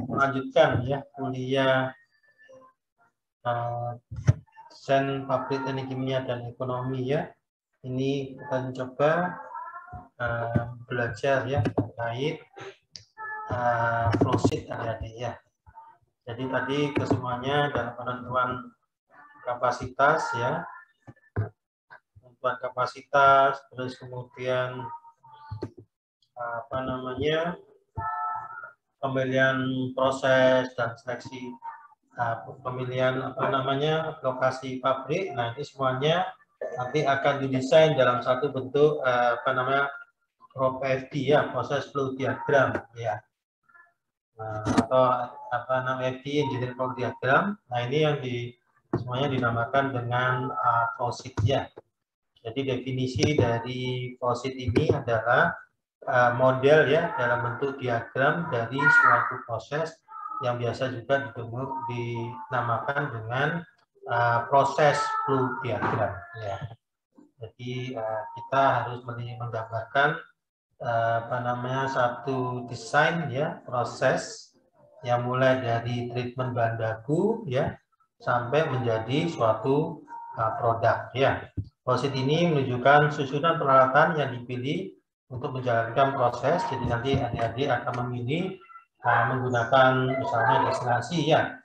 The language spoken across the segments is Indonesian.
melanjutkan ya kuliah desain pabrik teknik kimia dan ekonomi ya. Ini kita coba belajar ya terkait flowsheet adik-adik ya. Jadi tadi kesemuanya dalam penentuan kapasitas ya, penentuan kapasitas, terus kemudian pemilihan proses dan seleksi, pemilihan lokasi pabrik. Nah, ini semuanya nanti akan didesain dalam satu bentuk PFD ya, proses flow diagram ya. Atau FD, engineering flow diagram. Nah, ini yang semuanya dinamakan dengan flowsheet ya. Jadi definisi dari flowsheet ini adalah model ya dalam bentuk diagram dari suatu proses yang biasa juga dinamakan dengan proses flow diagram ya. Jadi kita harus menggambarkan satu desain ya, proses yang mulai dari treatment bahan baku ya sampai menjadi suatu produk ya. Flowsheet ini menunjukkan susunan peralatan yang dipilih untuk menjalankan proses. Jadi nanti adik-adik akan memilih menggunakan misalnya destilasi ya.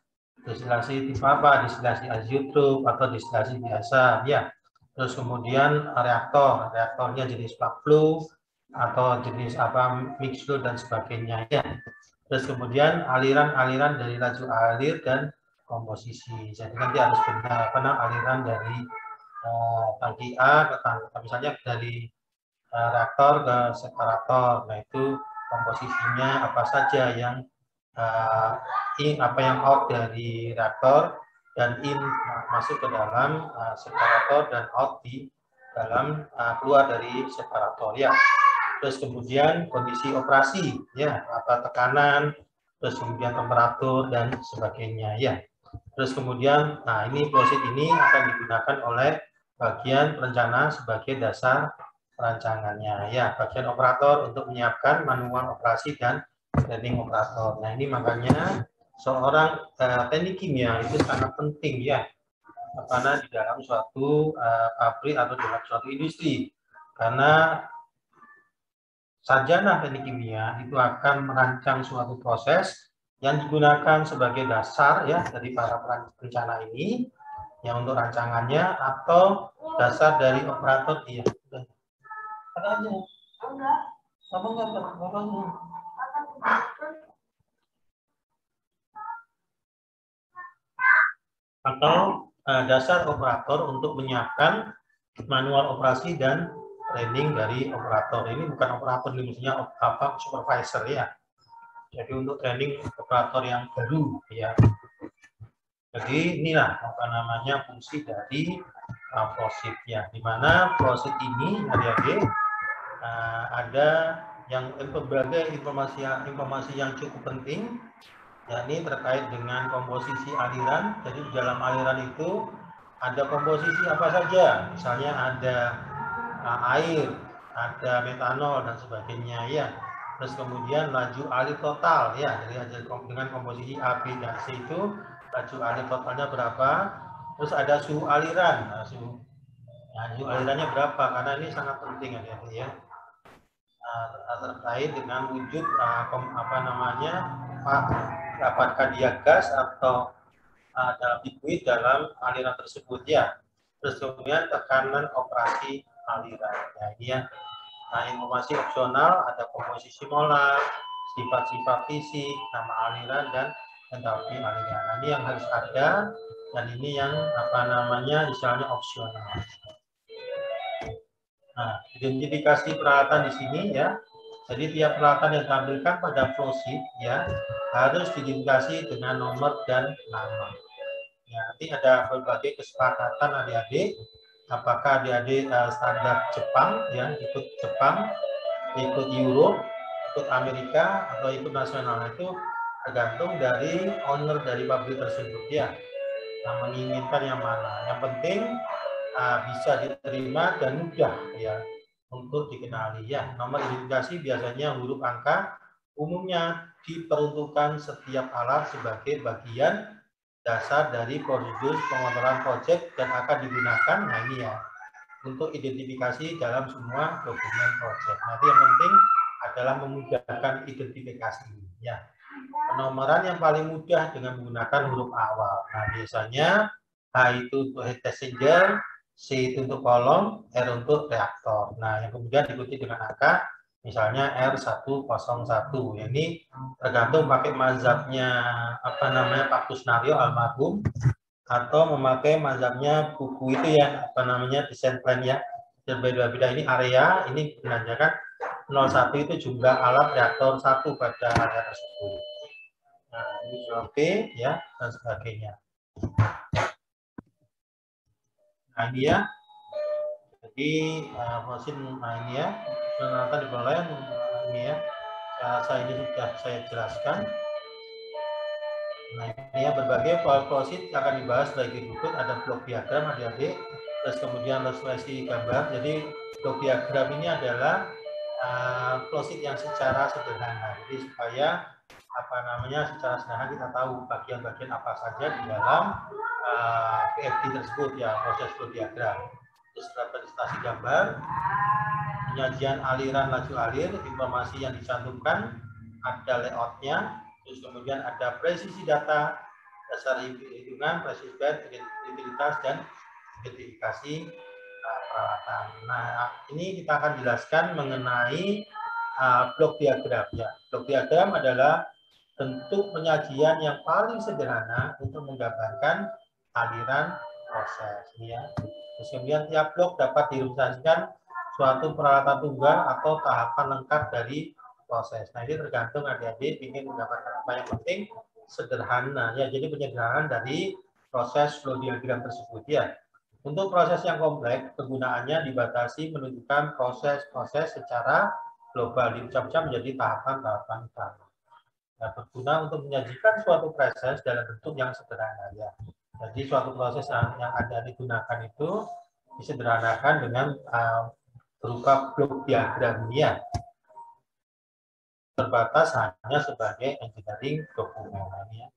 Destilasi tipe apa? Destilasi azeotrope atau destilasi biasa ya. Terus kemudian reaktornya jenis plug flow atau jenis mixed flow dan sebagainya ya. Terus kemudian aliran-aliran dari laju alir dan komposisi. Jadi nanti harus benar aliran dari tangki A ke misalnya dari reaktor ke separator. Nah, itu komposisinya apa saja yang out dari reaktor dan in masuk ke dalam separator dan out di dalam keluar dari separator ya. Terus kemudian kondisi operasi ya, tekanan, terus kemudian temperatur dan sebagainya ya. Terus kemudian ini flowsheet ini akan digunakan oleh bagian perencana sebagai dasar perancangannya ya. Bagian operator untuk menyiapkan manual operasi dan training operator. Nah, ini makanya seorang teknik kimia itu sangat penting ya, karena di dalam suatu pabrik atau dalam suatu industri, karena sarjana teknik kimia itu akan merancang suatu proses yang digunakan sebagai dasar ya dari para perencana ini yang untuk rancangannya atau dasar dari operator iya. Atau dasar operator untuk menyiapkan manual operasi dan training dari operator. Ini bukan operator, ini maksudnya supervisor ya. Jadi untuk training operator yang baru ya. Jadi inilah fungsi dari flowsheet ya. Di mana flowsheet ini adik-adik ada yang berbagai informasi yang cukup penting, yakni terkait dengan komposisi aliran. Jadi di dalam aliran itu ada komposisi apa saja, misalnya ada air, ada metanol dan sebagainya ya. Terus kemudian laju alir total ya, jadi dengan komposisi A, B, dan C itu laju alir totalnya berapa. Terus ada suhu aliran, suhu alirannya berapa, karena ini sangat penting ya. Terkait dengan wujud apakah dia gas atau dalam liquid dalam aliran tersebut ya. Terus kemudian tekanan operasi aliran. Ya, ini ya. Informasi opsional ada komposisi molar, sifat-sifat fisik, nama aliran dan entalpi aliran. Nah, ini yang harus ada dan ini yang misalnya opsional. Nah, identifikasi peralatan di sini ya. Jadi tiap peralatan yang ditampilkan pada flowsheet ya harus diidentifikasi dengan nomor dan nama. Ya, nanti ada berbagai kesepakatan adik-adik. Apakah adik-adik standar Jepang ya, ikut Jepang, ikut Europe, ikut Amerika atau ikut nasional, itu tergantung dari owner dari pabrik tersebut ya. Yang menginginkan yang mana. Yang penting bisa diterima dan mudah ya untuk dikenali ya. Nomor identifikasi biasanya huruf angka Umumnya diperuntukkan setiap alat sebagai bagian dasar dari prosedur pengontrolan project dan akan digunakan, nah ini ya, untuk identifikasi dalam semua dokumen project. Nanti yang penting adalah memudahkan identifikasi. Ya, penomoran yang paling mudah dengan menggunakan huruf awal. Nah, biasanya H itu untuk heat exchanger, C itu untuk kolom, R untuk reaktor. Nah, yang kemudian diikuti dengan angka, misalnya R101. Ini tergantung pakai mazhabnya Pak Kusnaryo almarhum, atau memakai mazhabnya buku itu ya, desain plan ya. Dan beda-beda ini area, ini menandakan 01 itu jumlah alat reaktor 1 pada area tersebut. Nah, ini oke ya, dan sebagainya. Nah, ini ya. Jadi mesin, nah ini ya, ternyata di bawah ini ya. Saya ini sudah saya jelaskan. Nah, ini ya, berbagai flowsheet akan dibahas sebagai berikut. Ada blok diagram, adik-adik, terus kemudian ilustrasi gambar. Jadi blok diagram ini adalah flowsheet yang secara sederhana. Jadi supaya secara sederhana kita tahu bagian-bagian apa saja di dalam PFD tersebut ya, proses flow diagram. Terus representasi gambar, penyajian aliran laju alir, informasi yang dicantumkan, ada layoutnya, terus kemudian ada presisi data, dasar hitungan, presisi bed, utilitas, dan identifikasi peralatan. Nah, ini kita akan jelaskan mengenai blok diagram. Ya, blok diagram adalah bentuk penyajian yang paling sederhana untuk menggambarkan aliran proses. Ya. Terus kemudian tiap blok dapat direpresentasikan suatu peralatan tunggal atau tahapan lengkap dari proses. Nah, ini tergantung adik-adik ingin mendapatkan apa yang penting sederhana. Ya, jadi penyederhanaan dari proses flow diagram tersebut ya. Untuk proses yang kompleks, kegunaannya dibatasi menunjukkan proses-proses secara global, dipecah-pecah menjadi tahapan-tahapan utama. Nah, berguna untuk menyajikan suatu proses dalam bentuk yang sederhana ya. Jadi suatu proses yang ada digunakan itu disederhanakan dengan berupa blok diagram ya. Terbatas hanya sebagai engineering dokumen. Ya.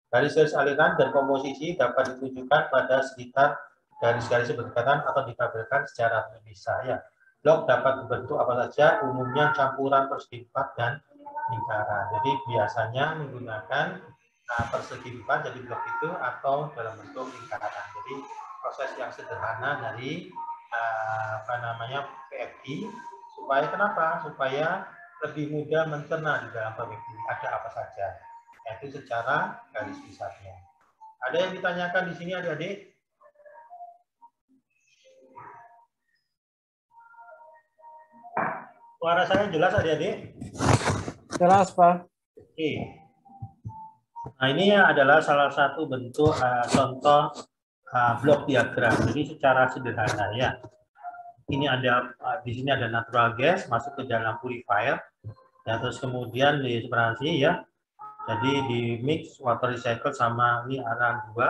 Garis-garis aliran dan komposisi dapat ditunjukkan pada sekitar garis-garis berdekatan atau ditampilkan secara terpisah ya. Blok dapat berbentuk apa saja, umumnya campuran persegi 4 dan lingkaran. Jadi biasanya menggunakan persegi 4 jadi blok itu atau dalam bentuk lingkaran. Jadi proses yang sederhana dari PFD supaya kenapa? Supaya lebih mudah mencerna di dalam PFD ada apa saja. Yaitu secara garis besarnya. Ada yang ditanyakan di sini adik-adik? Suara saya jelas adik-adik? Jelas, Pak. Oke. Nah, ini adalah salah satu bentuk contoh blok diagram. Jadi secara sederhana ya. Ini ada di sini ada natural gas masuk ke dalam purifier. Ya, terus kemudian di separasi ya. Jadi di mix water recycle sama ini aliran 2.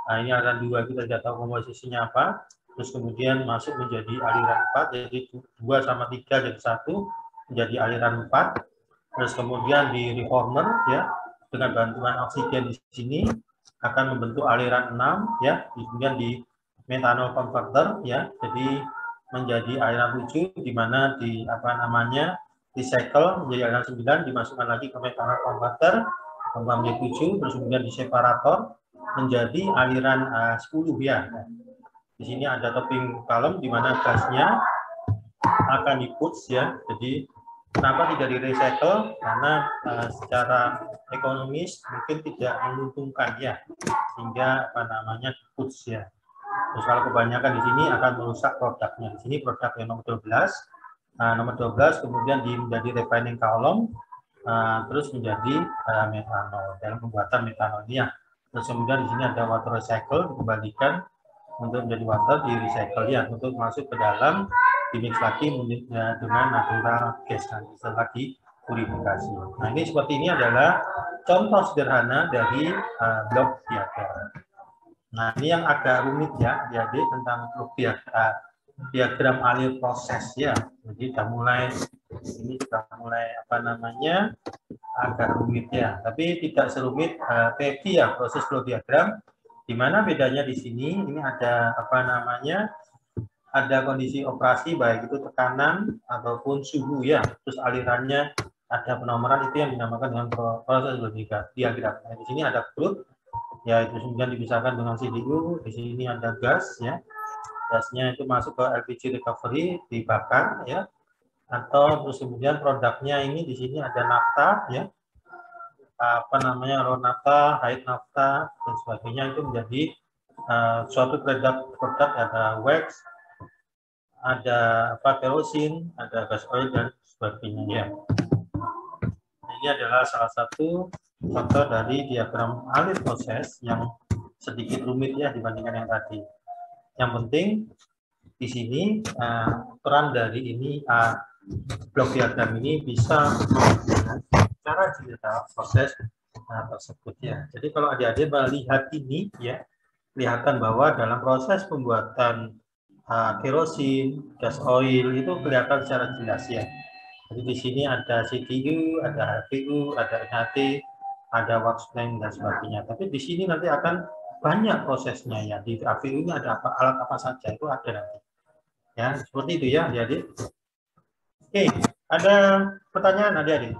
Nah, ini aliran 2 kita tidak tahu komposisinya apa. Terus kemudian masuk menjadi aliran 4, jadi 2 sama 3 jadi 1 menjadi aliran 4. Terus kemudian di reformer ya dengan bantuan oksigen di sini akan membentuk aliran 6 ya, kemudian di methanol converter ya, jadi menjadi aliran 7 di mana di recycle menjadi aliran 9 dimasukkan lagi ke methanol converter menjadi 7, terus kemudian di separator menjadi aliran 10 ya. Di sini ada topping column di mana gasnya akan di-push ya. Jadi kenapa tidak di-recycle? Karena secara ekonomis mungkin tidak menguntungkan ya. Sehingga di-push ya. Terus kalau kebanyakan di sini akan merusak produknya. Di sini produk yang nomor 12. Nomor 12 kemudian menjadi refining column, terus menjadi metanol dalam pembuatan metanolnya. Terus kemudian di sini ada water recycle dikembalikan untuk menjadi water di recycle ya, untuk masuk ke dalam dimix lagi dengan natural gas nanti setelah dipurifikasi. Nah, ini seperti ini adalah contoh sederhana dari blok diagram. Nah, ini yang agak rumit ya, jadi tentang blok diagram alir proses ya. Jadi sudah mulai Ini sudah mulai apa namanya agak rumit ya, tapi tidak serumit PFD ya, proses flow diagram. Di mana bedanya di sini? Ini ada apa namanya? Ada kondisi operasi baik itu tekanan ataupun suhu ya. Terus alirannya ada penomoran, itu yang dinamakan dengan proses flow diagram. Nah, di sini ada crude ya, itu kemudian dipisahkan dengan CDU. Di sini ada gas ya. Gasnya itu masuk ke LPG recovery, dibakar ya. Atau terus kemudian produknya ini di sini ada nafta ya, apa namanya raw nafta, high nafta dan sebagainya, itu menjadi suatu produk ada wax, ada apa kerosin, ada gas oil dan sebagainya ya. Ini adalah salah satu contoh dari diagram alir proses yang sedikit rumit ya dibandingkan yang tadi. Yang penting di sini peran dari ini blok diagram ini bisa cara cerita proses tersebut ya. Jadi kalau adik-adik melihat ini ya, kelihatan bahwa dalam proses pembuatan kerosin, gas oil itu kelihatan secara jelas ya. Jadi di sini ada CDU, ada HPU, ada NHT, ada wax plank dan sebagainya. Tapi di sini nanti akan banyak prosesnya ya. Di HPU ini ada apa, alat apa saja itu ada nanti. Ya, seperti itu ya adik-adik. Oke, ada pertanyaan adik-adik?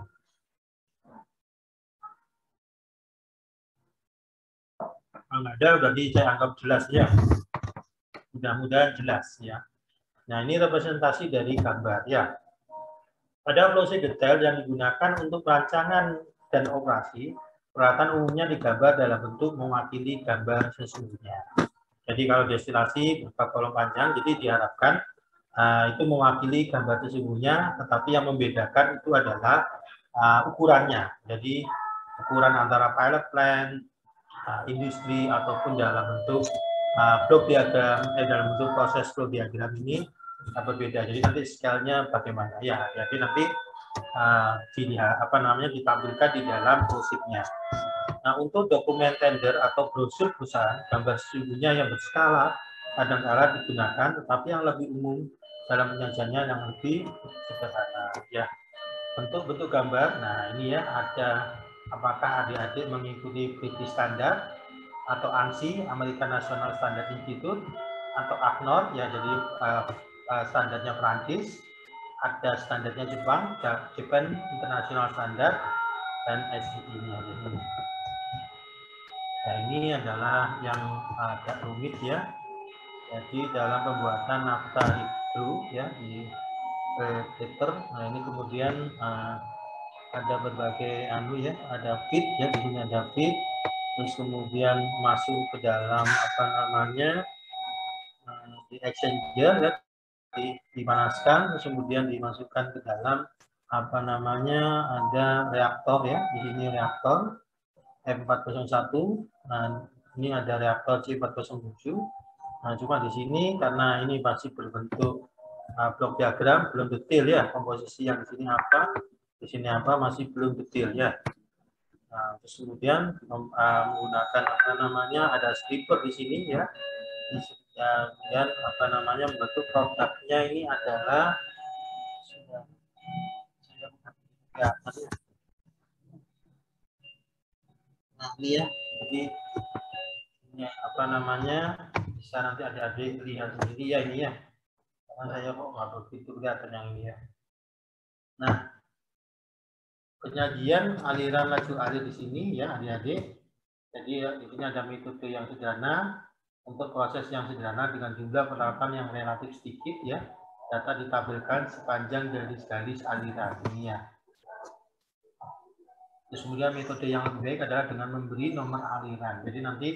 Kalau nggak ada, berarti saya anggap jelas ya. Mudah-mudahan jelas ya. Nah, ini representasi dari gambar ya. Pada flowsheet detail yang digunakan untuk perancangan dan operasi, peralatan umumnya digambar dalam bentuk mewakili gambar sesungguhnya. Jadi kalau destilasi berupa kolom panjang, jadi diharapkan itu mewakili gambar sesungguhnya, tetapi yang membedakan itu adalah ukurannya. Jadi ukuran antara pilot plant, industri ataupun dalam bentuk flow diagram, dalam bentuk proses flow diagram ini berbeda. Jadi nanti scale-nya bagaimana ya? Jadi nanti ditampilkan di dalam prosesnya. Nah, untuk dokumen tender atau brosur perusahaan, gambar sesungguhnya yang berskala kadang-kala digunakan, tetapi yang lebih umum dalam penyajiannya yang lebih sederhana. Ya, bentuk-bentuk gambar. Nah, ini ya ada. Apakah adik-adik mengikuti British Standard atau ANSI, American National Standard Institute, atau ACNOR, ya jadi standarnya Prancis, ada standarnya Jepang, Japan International Standard, dan SCI-nya. Nah, ini adalah yang agak rumit ya. Jadi dalam pembuatan nafta itu ya di liter. Nah, ini kemudian ada berbagai ada feed ya, di sini ada feed, terus kemudian masuk ke dalam apa namanya di exchanger ya, dipanaskan, terus kemudian dimasukkan ke dalam apa namanya ada reaktor ya, di sini reaktor F401, nah ini ada reaktor C407. Nah cuma di sini karena ini masih berbentuk blok diagram, belum detail ya komposisi yang di sini apa. Di sini apa masih belum detail ya. Nah, terus kemudian menggunakan apa namanya ada stripper di sini ya. Kemudian apa namanya membentuk produknya ini adalah nah ini ya. Jadi ini apa namanya bisa nanti adik-adik lihat sendiri ya ini ya. Karena saya kok nggak begitu kelihatan yang ini ya. Nah, penyajian aliran laju air di sini ya adik-adik. Jadi di sini ada metode yang sederhana untuk proses yang sederhana dengan jumlah peralatan yang relatif sedikit ya. Data ditampilkan sepanjang garis-garis aliran ini ya. Terus kemudian metode yang lebih baik adalah dengan memberi nomor aliran. Jadi nanti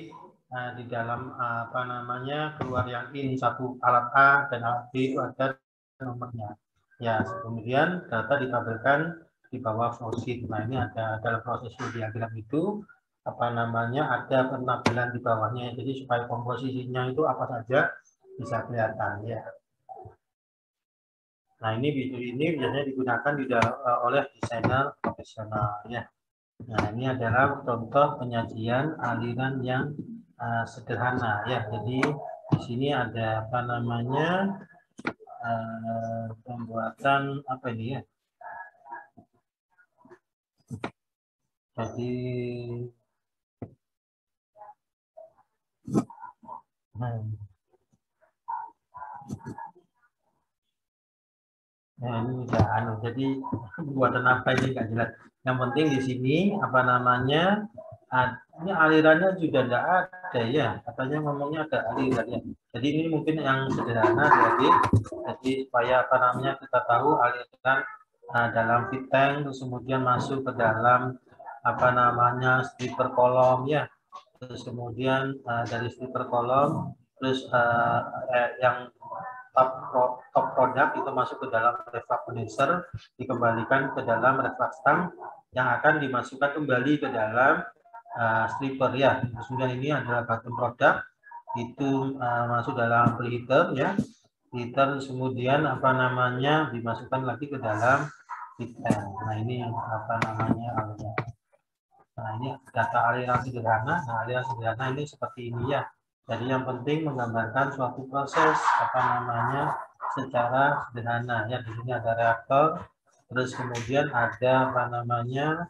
di dalam apa namanya keluar yang in satu alat A dan alat B itu ada nomornya. Ya, kemudian data ditampilkan di bawah flowsheet. Nah, ini ada dalam proses flow diagram itu apa namanya ada penampilan di bawahnya. Jadi supaya komposisinya itu apa saja bisa kelihatan ya. Nah, ini biasanya digunakan oleh desainer profesional ya. Nah, ini adalah contoh penyajian aliran yang sederhana ya. Jadi di sini ada apa namanya pembuatan apa ini ya? Jadi nah ini udah jadi buatan apa ini nggak jelas. Yang penting di sini apa namanya, ini alirannya juga tidak ada ya, katanya ngomongnya ada alirannya. Jadi ini mungkin yang sederhana jadi supaya apa namanya kita tahu aliran dalam fit tank, terus kemudian masuk ke dalam apa namanya stripper kolom ya, terus kemudian dari stripper kolom terus yang top produk itu masuk ke dalam reflux condenser, dikembalikan ke dalam reflux tank yang akan dimasukkan kembali ke dalam stripper ya. Kemudian ini adalah bottom produk, itu masuk dalam preheater ya, heater, kemudian apa namanya dimasukkan lagi ke dalam fit tank. Nah ini apa namanya aliran. Nah ini data aliran sederhana. Nah aliran sederhana ini seperti ini ya. Jadi yang penting menggambarkan suatu proses apa namanya secara sederhana ya. Di sini ada reaktor, terus kemudian ada apa namanya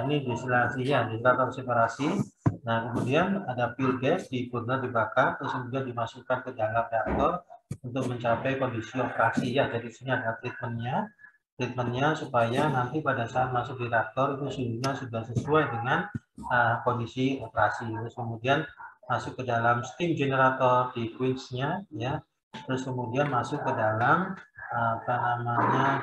ini distilasi ya, distilator separasi. Nah kemudian ada fuel gas di burner dibakar, terus kemudian dimasukkan ke dalam reaktor untuk mencapai kondisi operasi ya. Jadi di sini ada treatmentnya supaya nanti pada saat masuk di reaktor itu suhunya sudah sesuai dengan kondisi operasi. Terus kemudian masuk ke dalam steam generator di quench-nya ya, terus kemudian masuk ke dalam apa namanya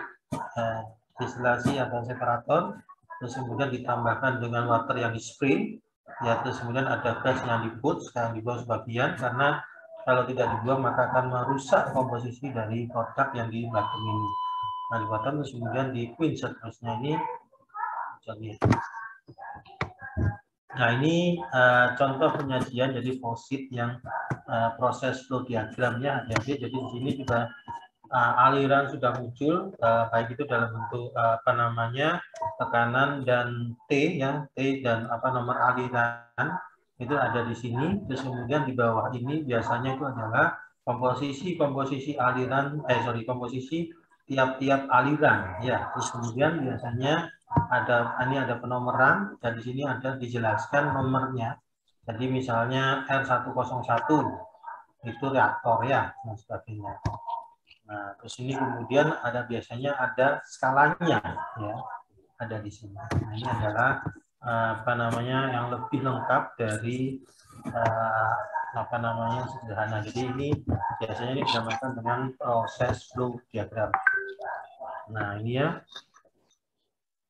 distilasi atau separator, terus kemudian ditambahkan dengan water yang di spray ya, terus kemudian ada gas yang dibuat, sekarang dibuang sebagian karena kalau tidak dibuang maka akan merusak komposisi dari produk yang di belakang ini. Nah dibuatkan terus kemudian di quench seterusnya ini jadi. Nah ini contoh penyajian jadi faucet yang proses flow diagramnya. Jadi di sini juga aliran sudah muncul baik itu dalam bentuk apa namanya tekanan dan T ya, T dan apa nomor aliran itu ada di sini. Terus kemudian di bawah ini biasanya itu adalah komposisi aliran komposisi tiap-tiap aliran ya. Terus kemudian biasanya ini ada penomoran dan di sini ada dijelaskan nomornya. Jadi misalnya R101 itu reaktor ya dan sebagainya. Nah, terus ini kemudian ada biasanya ada skalanya ya, ada di sini. Nah, ini adalah apa namanya yang lebih lengkap dari apa namanya sederhana. Jadi ini biasanya ini dinamakan dengan proses flow diagram. Nah, ini ya.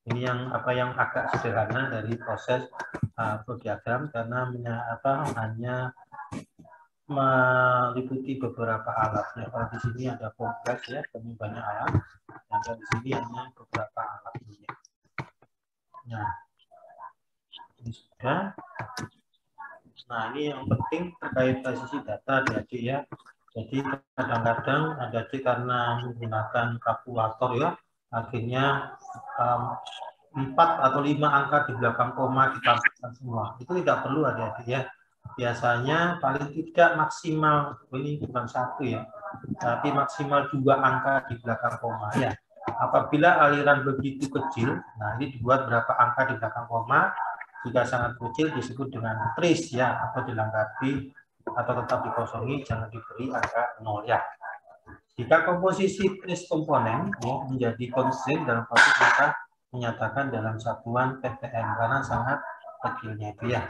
Ini yang agak sederhana dari proses flow diagram karena hanya meliputi beberapa alatnya. Kalau di sini ada kompleks ya, kami banyak alat. Dan di sini hanya beberapa alat ini. Nah, ini sudah. Nah, ini yang penting terkait presisi data adik-adik ya. Jadi kadang-kadang adik-adik karena menggunakan kalkulator ya, akhirnya 4 atau 5 angka di belakang koma ditampilkan semua. Itu tidak perlu adik-adik ya. Biasanya paling tidak maksimal, ini bukan 1 ya, tapi maksimal 2 angka di belakang koma ya. Apabila aliran begitu kecil, nah ini dibuat berapa angka di belakang koma. Jika sangat kecil disebut dengan trace ya, atau dilengkapi atau tetap dikosongi, jangan diberi angka 0 ya. Jika komposisi trace komponen ya, menjadi constraint dalam proses maka menyatakan dalam satuan ppm karena sangat kecilnya itu ya.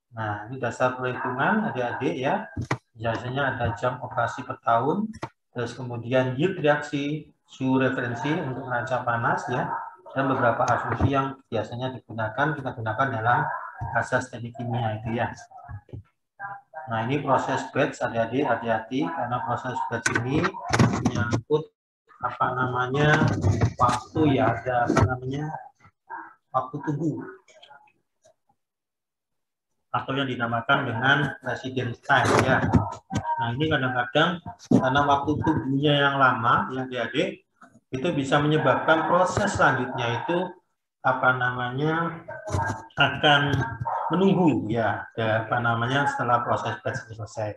Nah, ini dasar perhitungan adik-adik ya. Biasanya ada jam operasi per tahun, terus kemudian yield reaksi, suhu referensi untuk neraca panas ya, dan beberapa asumsi yang biasanya kita gunakan dalam asas teknik kimia itu ya. Nah, ini proses batch adik-adik, hati-hati karena proses batch ini menyangkut apa namanya waktu ya, ada apa namanya waktu tunggu atau yang dinamakan dengan residence time ya. Nah ini kadang-kadang karena waktu tunggunya yang lama ya adik-adik itu bisa menyebabkan proses selanjutnya itu apa namanya akan menunggu ya apa namanya setelah proses batch selesai.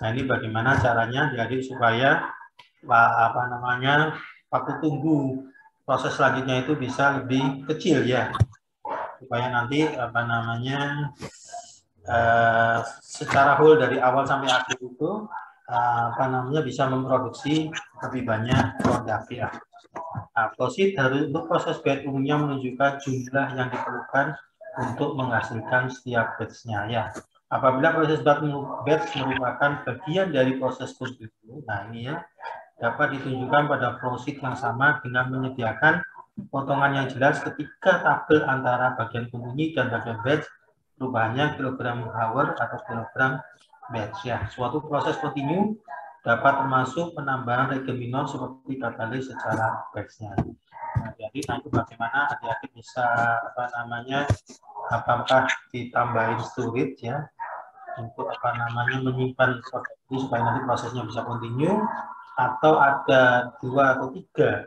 Nah ini bagaimana caranya adik-adik supaya apa namanya waktu tunggu proses selanjutnya itu bisa lebih kecil ya, supaya nanti apa namanya secara whole dari awal sampai akhir itu apa namanya bisa memproduksi lebih banyak produk ya. Nah, proceed harus untuk proses batch umumnya menunjukkan jumlah yang diperlukan untuk menghasilkan setiap batch-nya ya. Apabila proses batch merupakan bagian dari proses continue, nah ini ya dapat ditunjukkan pada flowsheet yang sama dengan menyediakan potongan yang jelas ketika tabel antara bagian pembunyi dan bagian batch perubahannya kilogram hour atau kilogram batch ya. Suatu proses continue dapat termasuk penambahan regen minor seperti katalis secara batch-nya. Nah, jadi nanti bagaimana adik-adik bisa apa namanya, apakah ditambahin storage ya untuk apa namanya menyimpan proses ini supaya nanti prosesnya bisa continue, atau ada 2 atau 3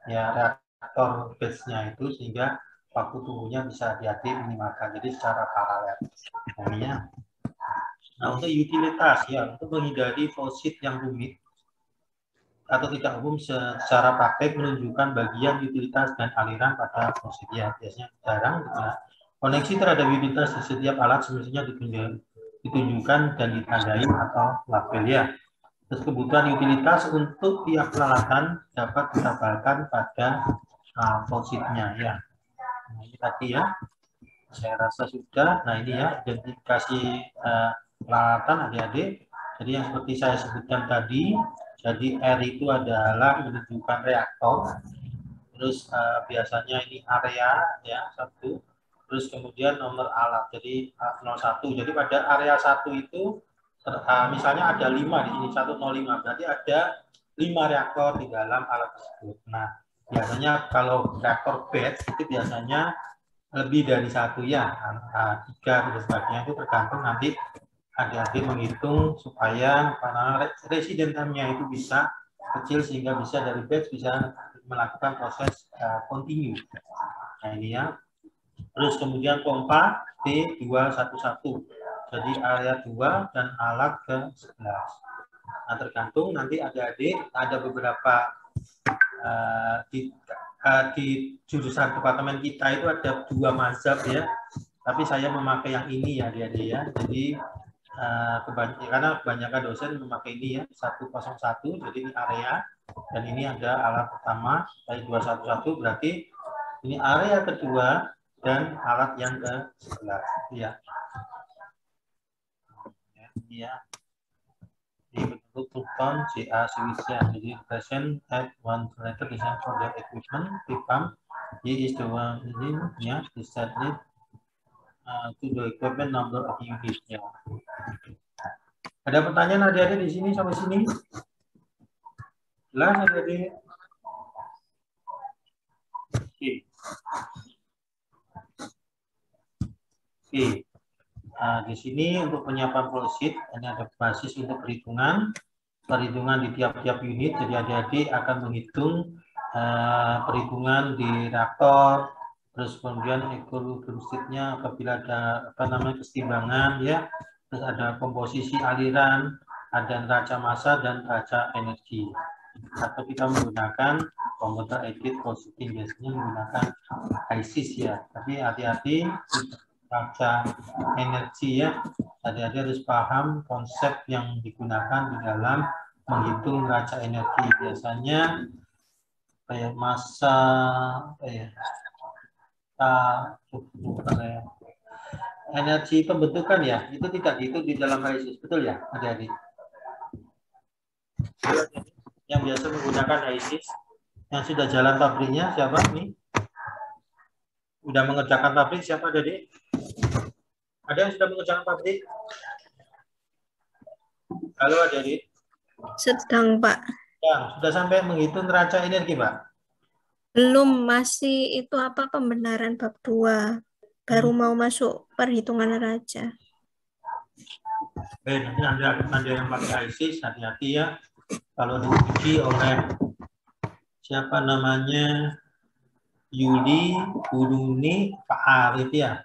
ya reaktor batch-nya itu sehingga waktu tunggunya bisa adik-adik minimalkan. Jadi secara paralel. Nah, untuk utilitas ya, untuk menghindari flowsheet yang rumit atau tidak umum secara praktek menunjukkan bagian utilitas dan aliran pada flowsheet ya, biasanya jarang gitu ya. Koneksi terhadap utilitas di setiap alat semestinya ditunjukkan dan ditandai atau label ya. Terus kebutuhan utilitas untuk tiap peralatan dapat ditambahkan pada flowsheet-nya ya. Nah, ini tadi ya, saya rasa sudah. Nah ini ya identifikasi peralatan adik-adik. Jadi yang seperti saya sebutkan tadi, jadi R itu adalah menunjukkan reaktor. Terus biasanya ini area ya 1. Terus kemudian nomor alat, jadi 01. Jadi pada area 1 itu misalnya ada 5 di sini 105, berarti ada 5 reaktor di dalam alat tersebut. Nah biasanya kalau reaktor batch itu biasanya lebih dari 1 ya, 3 dan sebagainya, itu tergantung nanti adik-adik menghitung supaya resident time-nya itu bisa kecil sehingga bisa dari batch bisa melakukan proses continue. Nah ini ya. Terus kemudian pompa T211. Jadi area 2 dan alat ke-11. Nah tergantung nanti adik-adik ada beberapa di jurusan departemen kita itu ada 2 mazhab ya, tapi saya memakai yang ini ya adik-adik ya. Jadi karena kebanyakan dosen memakai ini ya 101, jadi ini area dan ini ada alat pertama dari 211, berarti ini area kedua dan alat yang ke-11 ya. Ini ya. Di bentuk Pluton CA switch-nya. Jadi present at one generator design for the equipment pump. He is the one ini ya set it to the equipment number of unit ya. Ada pertanyaan adik-adik di sini sampai sini? Jelas adik-adik? Oke. Oke. Nah, di sini untuk penyiapan flowsheet ini ada basis untuk perhitungan di tiap-tiap unit. Jadi adik-adik akan menghitung perhitungan di reaktor, terus kemudian equilibrium apabila ada apa namanya keseimbangan ya, terus ada komposisi aliran, ada neraca massa dan neraca energi. Atau kita menggunakan computer aided processing, biasanya menggunakan ISIS ya. Tapi hati-hati neraca energi ya, adik-adik harus paham konsep yang digunakan di dalam menghitung neraca energi. Biasanya kayak massa energi pembentukan ya, itu tidak dihitung di dalam ISIS, betul ya adik-adik? Yang biasa menggunakan ISIS, yang sudah jalan pabriknya siapa nih? Udah mengerjakan pabrik siapa adik? Ada yang sudah mengerjakan pabrik? Halo adik-adik. Sedang, Pak. Ya, sudah sampai menghitung neraca energi, Pak? Belum, masih itu apa pembenaran bab 2. Baru mau masuk perhitungan neraca. Nanti ada yang pakai ISIS, hati-hati ya. Kalau diuji oleh siapa namanya Yuli, Buduni, Pak Arif ya,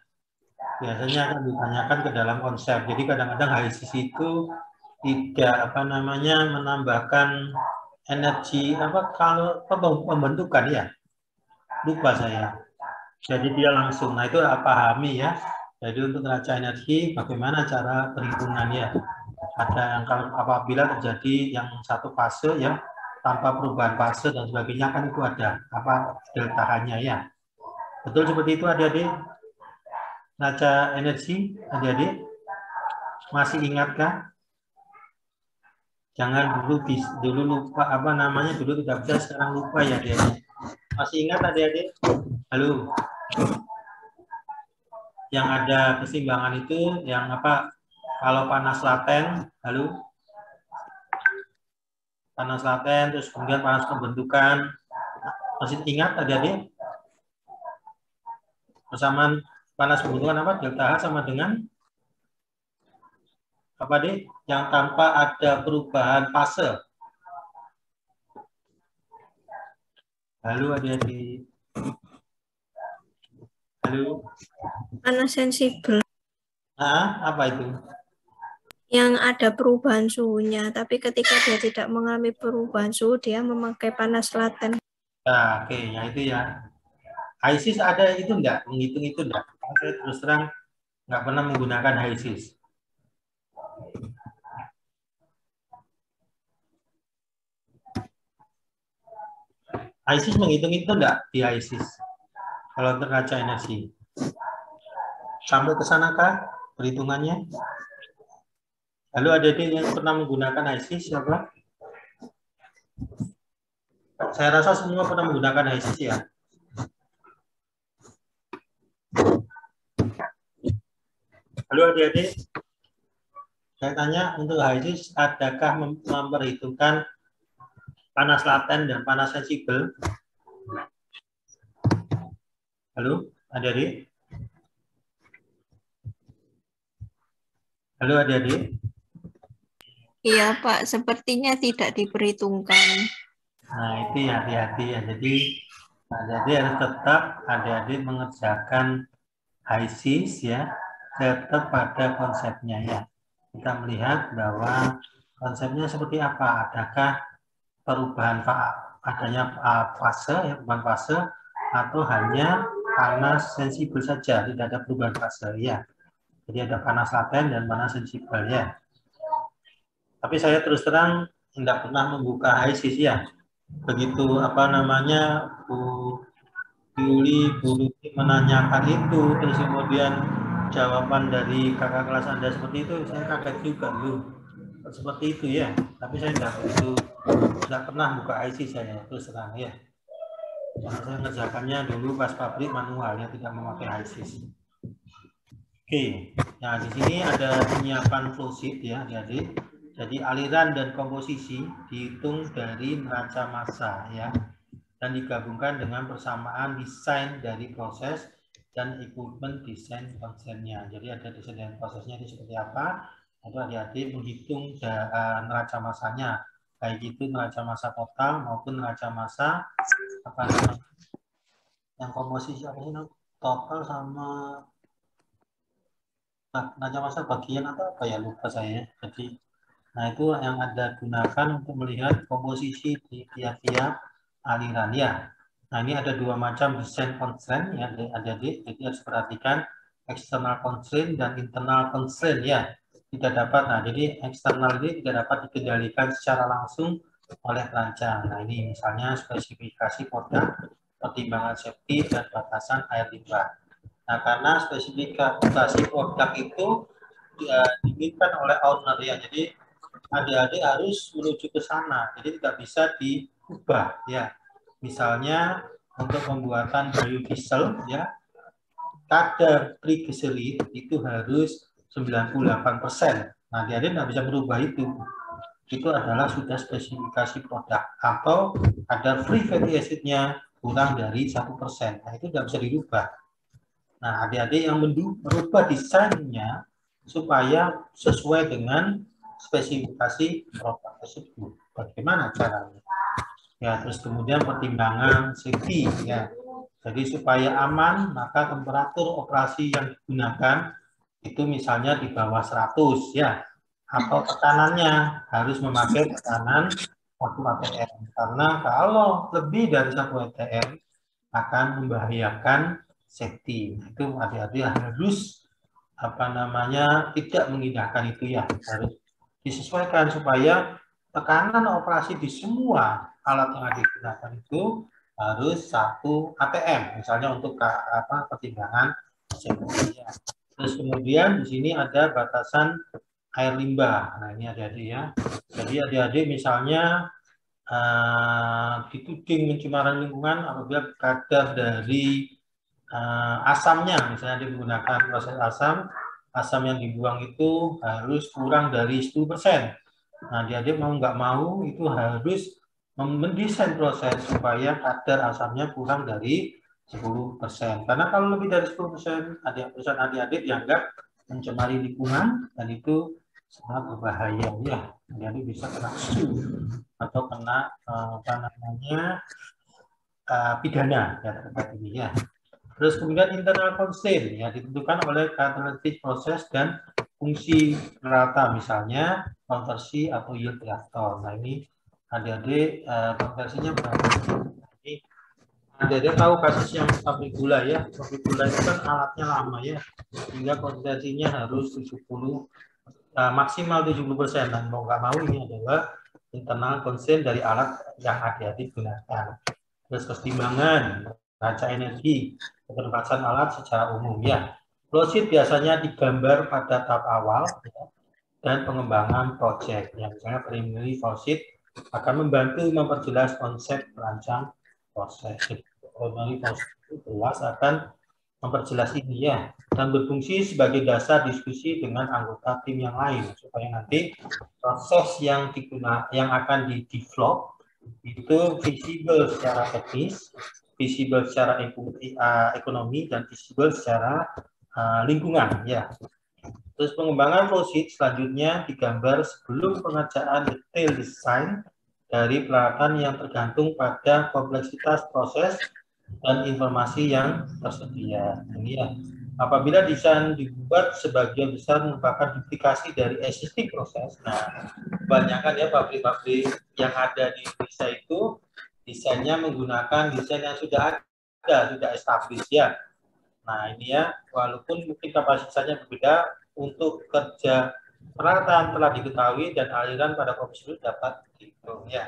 biasanya akan ditanyakan ke dalam konsep. Jadi kadang-kadang ISIS itu tidak apa namanya menambahkan energi apa kalau pembentukan ya, lupa saya. Jadi dia langsung, nah itu pahami ya. Jadi untuk neraca energi bagaimana cara perhitungannya? Ada yang kalau apabila terjadi yang satu fase ya tanpa perubahan fase dan sebagainya kan itu ada apa delta H-nya ya. Betul seperti itu adik-adik? Neraca energi adik-adik masih ingatkah? Jangan dulu lupa apa namanya dulu tidak bisa sekarang lupa ya adik-adik. Masih ingat adik-adik? Halo. Yang ada keseimbangan itu yang apa? Kalau panas laten, halo. Panas laten, terus kemudian panas pembentukan. Masih ingat adik-adik? Persamaan panas pembentukan apa? Delta H sama dengan apa deh? Yang tanpa ada perubahan fase. Halo adik-adik. Halo. Panas sensibel. Apa itu? Yang ada perubahan suhunya, tapi ketika dia tidak mengalami perubahan suhu, dia memakai panas laten. Nah, oke, ya itu ya. HISIS ada itu enggak? Menghitung itu enggak? Saya terus terang nggak pernah menggunakan HISIS. HISIS menghitung itu enggak di HISIS? Kalau neraca energi. Sampai ke sana kah perhitungannya? Lalu ada yang pernah menggunakan HISIS siapa? Saya rasa semua pernah menggunakan HISIS ya. Halo adik-adik, saya tanya untuk HISIS, adakah memperhitungkan panas laten dan panas sensibel? Halo adik-adik? Halo adik-adik? Iya Pak, sepertinya tidak diperhitungkan. Nah itu ya hati-hati ya. Jadi harus tetap adik-adik mengerjakan HISIS ya, tetap pada konsepnya ya. Kita melihat bahwa konsepnya seperti apa. Adakah perubahan adanya fase ya, perubahan fase atau hanya panas sensibel saja, tidak ada perubahan fase ya. Jadi ada panas laten dan panas sensibel ya. Tapi saya terus terang tidak pernah membuka HISIS ya. Begitu apa namanya Bu Yuli, Bu Luti menanyakan itu, terus kemudian jawaban dari kakak kelas Anda seperti itu, saya kaget juga loh. Seperti itu ya. Tapi saya tidak pernah buka HISIS saya terus terang ya. Karena saya mengerjakannya dulu pas pabrik manual ya, tidak memakai HISIS. Oke, nah di sini ada penyiapan flowsheet ya, jadi aliran dan komposisi dihitung dari neraca massa ya, dan digabungkan dengan persamaan desain dari proses dan equipment desain konsennya. Jadi ada desain dan prosesnya itu seperti apa? Itu adik-adik menghitung neraca massanya, baik itu neraca massa total maupun neraca massa apa namanya? Yang komposisi apa sih? Total sama neraca massa bagian atau apa ya, lupa saya. Jadi nah itu yang Anda gunakan untuk melihat komposisi di tiap-tiap aliran ya. Nah ini ada dua macam desain constraint ya adik-adik, jadi harus perhatikan external constraint dan internal constraint ya. Tidak dapat, nah jadi eksternal ini tidak dapat dikendalikan secara langsung oleh perancang. Nah ini misalnya spesifikasi produk, pertimbangan safety dan batasan air limbah. Nah karena spesifikasi produk itu diinginkan oleh owner ya, jadi adik-adik harus menuju ke sana, jadi tidak bisa diubah ya. Misalnya untuk pembuatan biodiesel ya, kadar trigliserid itu harus 98%. Nah, adik-adik tidak bisa merubah itu. Itu adalah sudah spesifikasi produk, atau kadar free fatty acid-nya kurang dari 1%. Nah, itu tidak bisa dirubah. Nah, adik-adik yang merubah desainnya supaya sesuai dengan spesifikasi produk tersebut. Bagaimana caranya? Ya, terus kemudian pertimbangan safety ya. Jadi supaya aman, maka temperatur operasi yang digunakan itu misalnya di bawah 100 ya. Atau tekanannya harus memakai tekanan 1 atm. Karena kalau lebih dari 1 atm, akan membahayakan safety. Nah, itu adik-adik harus tidak mengindahkan itu ya, harus disesuaikan supaya tekanan operasi di semua alat yang digunakan itu harus 1 atm, misalnya untuk pertimbangan safety ya. Terus kemudian di sini ada batasan air limbah. Nah ini adik-adik ya. Jadi adik-adik misalnya dituding pencemaran lingkungan apabila kadar dari asamnya, misalnya digunakan proses asam yang dibuang itu harus kurang dari 10%. Nah, adik-adik mau nggak mau itu harus mendesain proses supaya kadar asamnya kurang dari 10%. Karena kalau lebih dari 10%, adik-adik dianggap mencemari lingkungan dan itu sangat berbahaya ya. Jadi bisa kena atau kena pidana ya terkait ini ya. Terus kemudian internal constraint ya ditentukan oleh karakteristik proses dan fungsi rata, misalnya konversi atau yield reaktor. Nah ini adik-adik konversinya berapa? Ini adik-adik tahu kasus yang pabrik gula ya. Pabrik gula itu kan alatnya lama ya, sehingga konversinya harus 70 maksimal 70%. Dan mau nggak mau ini adalah internal constraint dari alat yang adik-adik gunakan. Terus keseimbangan raca energi, keterbatasan alat secara umum ya. Flowsheet biasanya digambar pada tahap awal ya, dan pengembangan proyek. Ya, misalnya preliminary flowsheet akan membantu memperjelas konsep perancang proses. Preliminary flowsheet itu jelas akan memperjelas ini ya, dan berfungsi sebagai dasar diskusi dengan anggota tim yang lain supaya nanti proses yang akan di-develop itu visible secara teknis, visible secara ekonomi, dan visible secara lingkungan ya. Terus pengembangan flowsheet selanjutnya digambar sebelum pengerjaan detail desain dari peralatan yang tergantung pada kompleksitas proses dan informasi yang tersedia. Ini ya. Apabila desain dibuat sebagian besar merupakan duplikasi dari existing proses. Nah, kebanyakan ya pabrik-pabrik yang ada di Indonesia itu desainnya menggunakan desain yang sudah ada, sudah established ya. Nah, ini ya, walaupun mungkin kapasitasnya berbeda, untuk kerja peralatan telah diketahui dan aliran pada komputer dapat dihitung ya.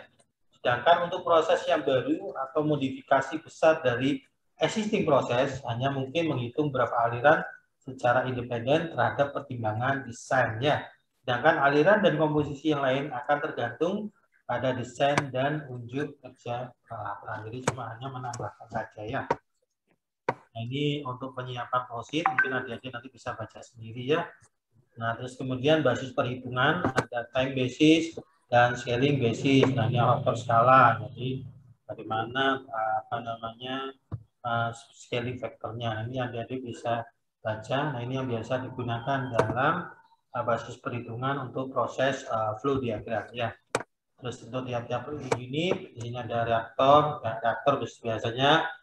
Sedangkan untuk proses yang baru atau modifikasi besar dari existing proses hanya mungkin menghitung berapa aliran secara independen terhadap pertimbangan desain ya. Sedangkan aliran dan komposisi yang lain akan tergantung pada desain dan unjuk kerja peralatan. Jadi cuma hanya menambahkan saja ya. Nah, ini untuk penyiapan flowsheet, mungkin adik-adik nanti bisa baca sendiri ya. Nah, terus kemudian basis perhitungan ada time basis dan scaling basis. Nah, ini faktor skala. Jadi bagaimana scaling faktornya. Nah, ini adik-adik bisa baca. Nah, ini yang biasa digunakan dalam basis perhitungan untuk proses flow diagram ya. Terus untuk tiap-tiap unit, di sini ada reaktor. Dan reaktor biasanya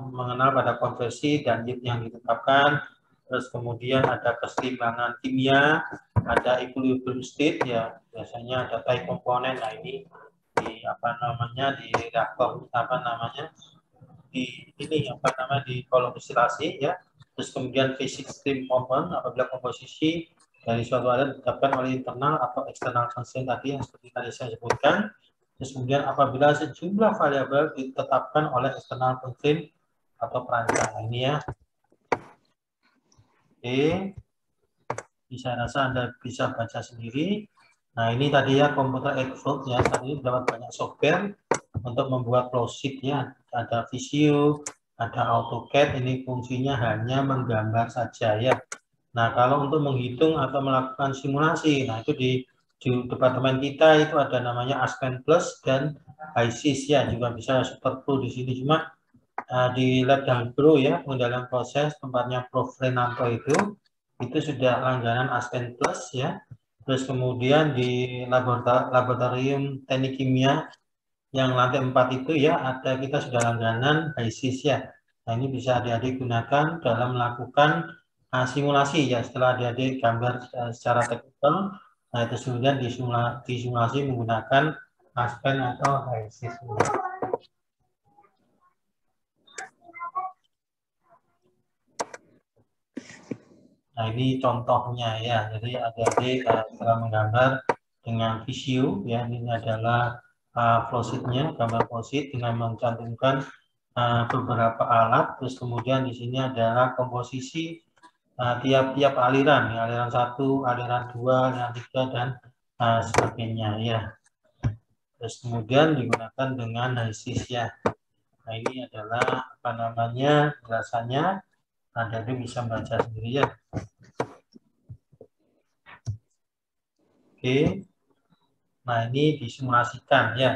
mengenal pada konversi dan yield yang ditetapkan. Terus kemudian ada keseimbangan kimia, ada equilibrium state ya, biasanya ada tie komponen. Nah ini di di reaktor di kolom distilasi ya. Terus kemudian physics stream component apabila komposisi dari suatu aliran ditetapkan oleh internal atau external constraint tadi yang seperti tadi saya sebutkan. Terus kemudian apabila sejumlah variabel ditetapkan oleh external constraint atau perancang. Nah, ini ya. Oke, bisa rasa Anda bisa baca sendiri. Nah ini tadi ya komputer explode ya, tadi dapat banyak software untuk membuat flowsheet ya. Ada Visio, ada AutoCAD, ini fungsinya hanya menggambar saja ya. Nah kalau untuk menghitung atau melakukan simulasi, nah itu di departemen kita itu ada namanya Aspen Plus dan HiSys ya, juga bisa SuperPro di sini. Cuma di Lab Pro ya, pengendalian proses tempatnya Prof. Renanto itu sudah langganan Aspen Plus ya. Terus kemudian di laboratorium teknik kimia yang lantai 4 itu ya, ada kita sudah langganan HiSys ya. Nah ini bisa adik-adik gunakan dalam melakukan simulasi ya, setelah adik-adik gambar secara teknikal. Nah itu kemudian disimulasi menggunakan Aspen atau HiSys. Nah, ini contohnya ya. Jadi adik-adik setelah menggambar dengan Visio ya, ini adalah flowsheet-nya, gambar flowsheet dengan mencantumkan beberapa alat. Terus kemudian di sini adalah komposisi tiap-tiap aliran, ya, aliran 1, aliran 2, aliran 3 dan sebagainya ya. Terus kemudian digunakan dengan HISIS ya. Nah, ini adalah apa namanya penjelasannya. Nah, jadi bisa baca sendiri ya. Oke. Nah, ini disimulasikan ya.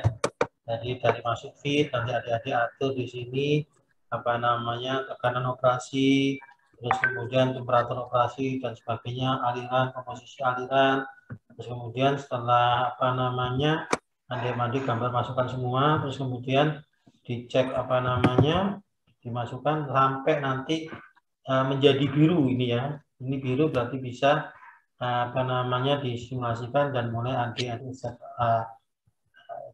Jadi dari masuk fit nanti adik-adik atur di sini apa namanya tekanan operasi, terus kemudian temperatur operasi dan sebagainya, aliran, komposisi aliran. Terus kemudian setelah apa namanya adik-adik gambar masukkan semua, terus kemudian dicek apa namanya dimasukkan sampai nanti menjadi biru ini ya. Ini biru berarti bisa apa namanya disimulasikan dan mulai adik-adik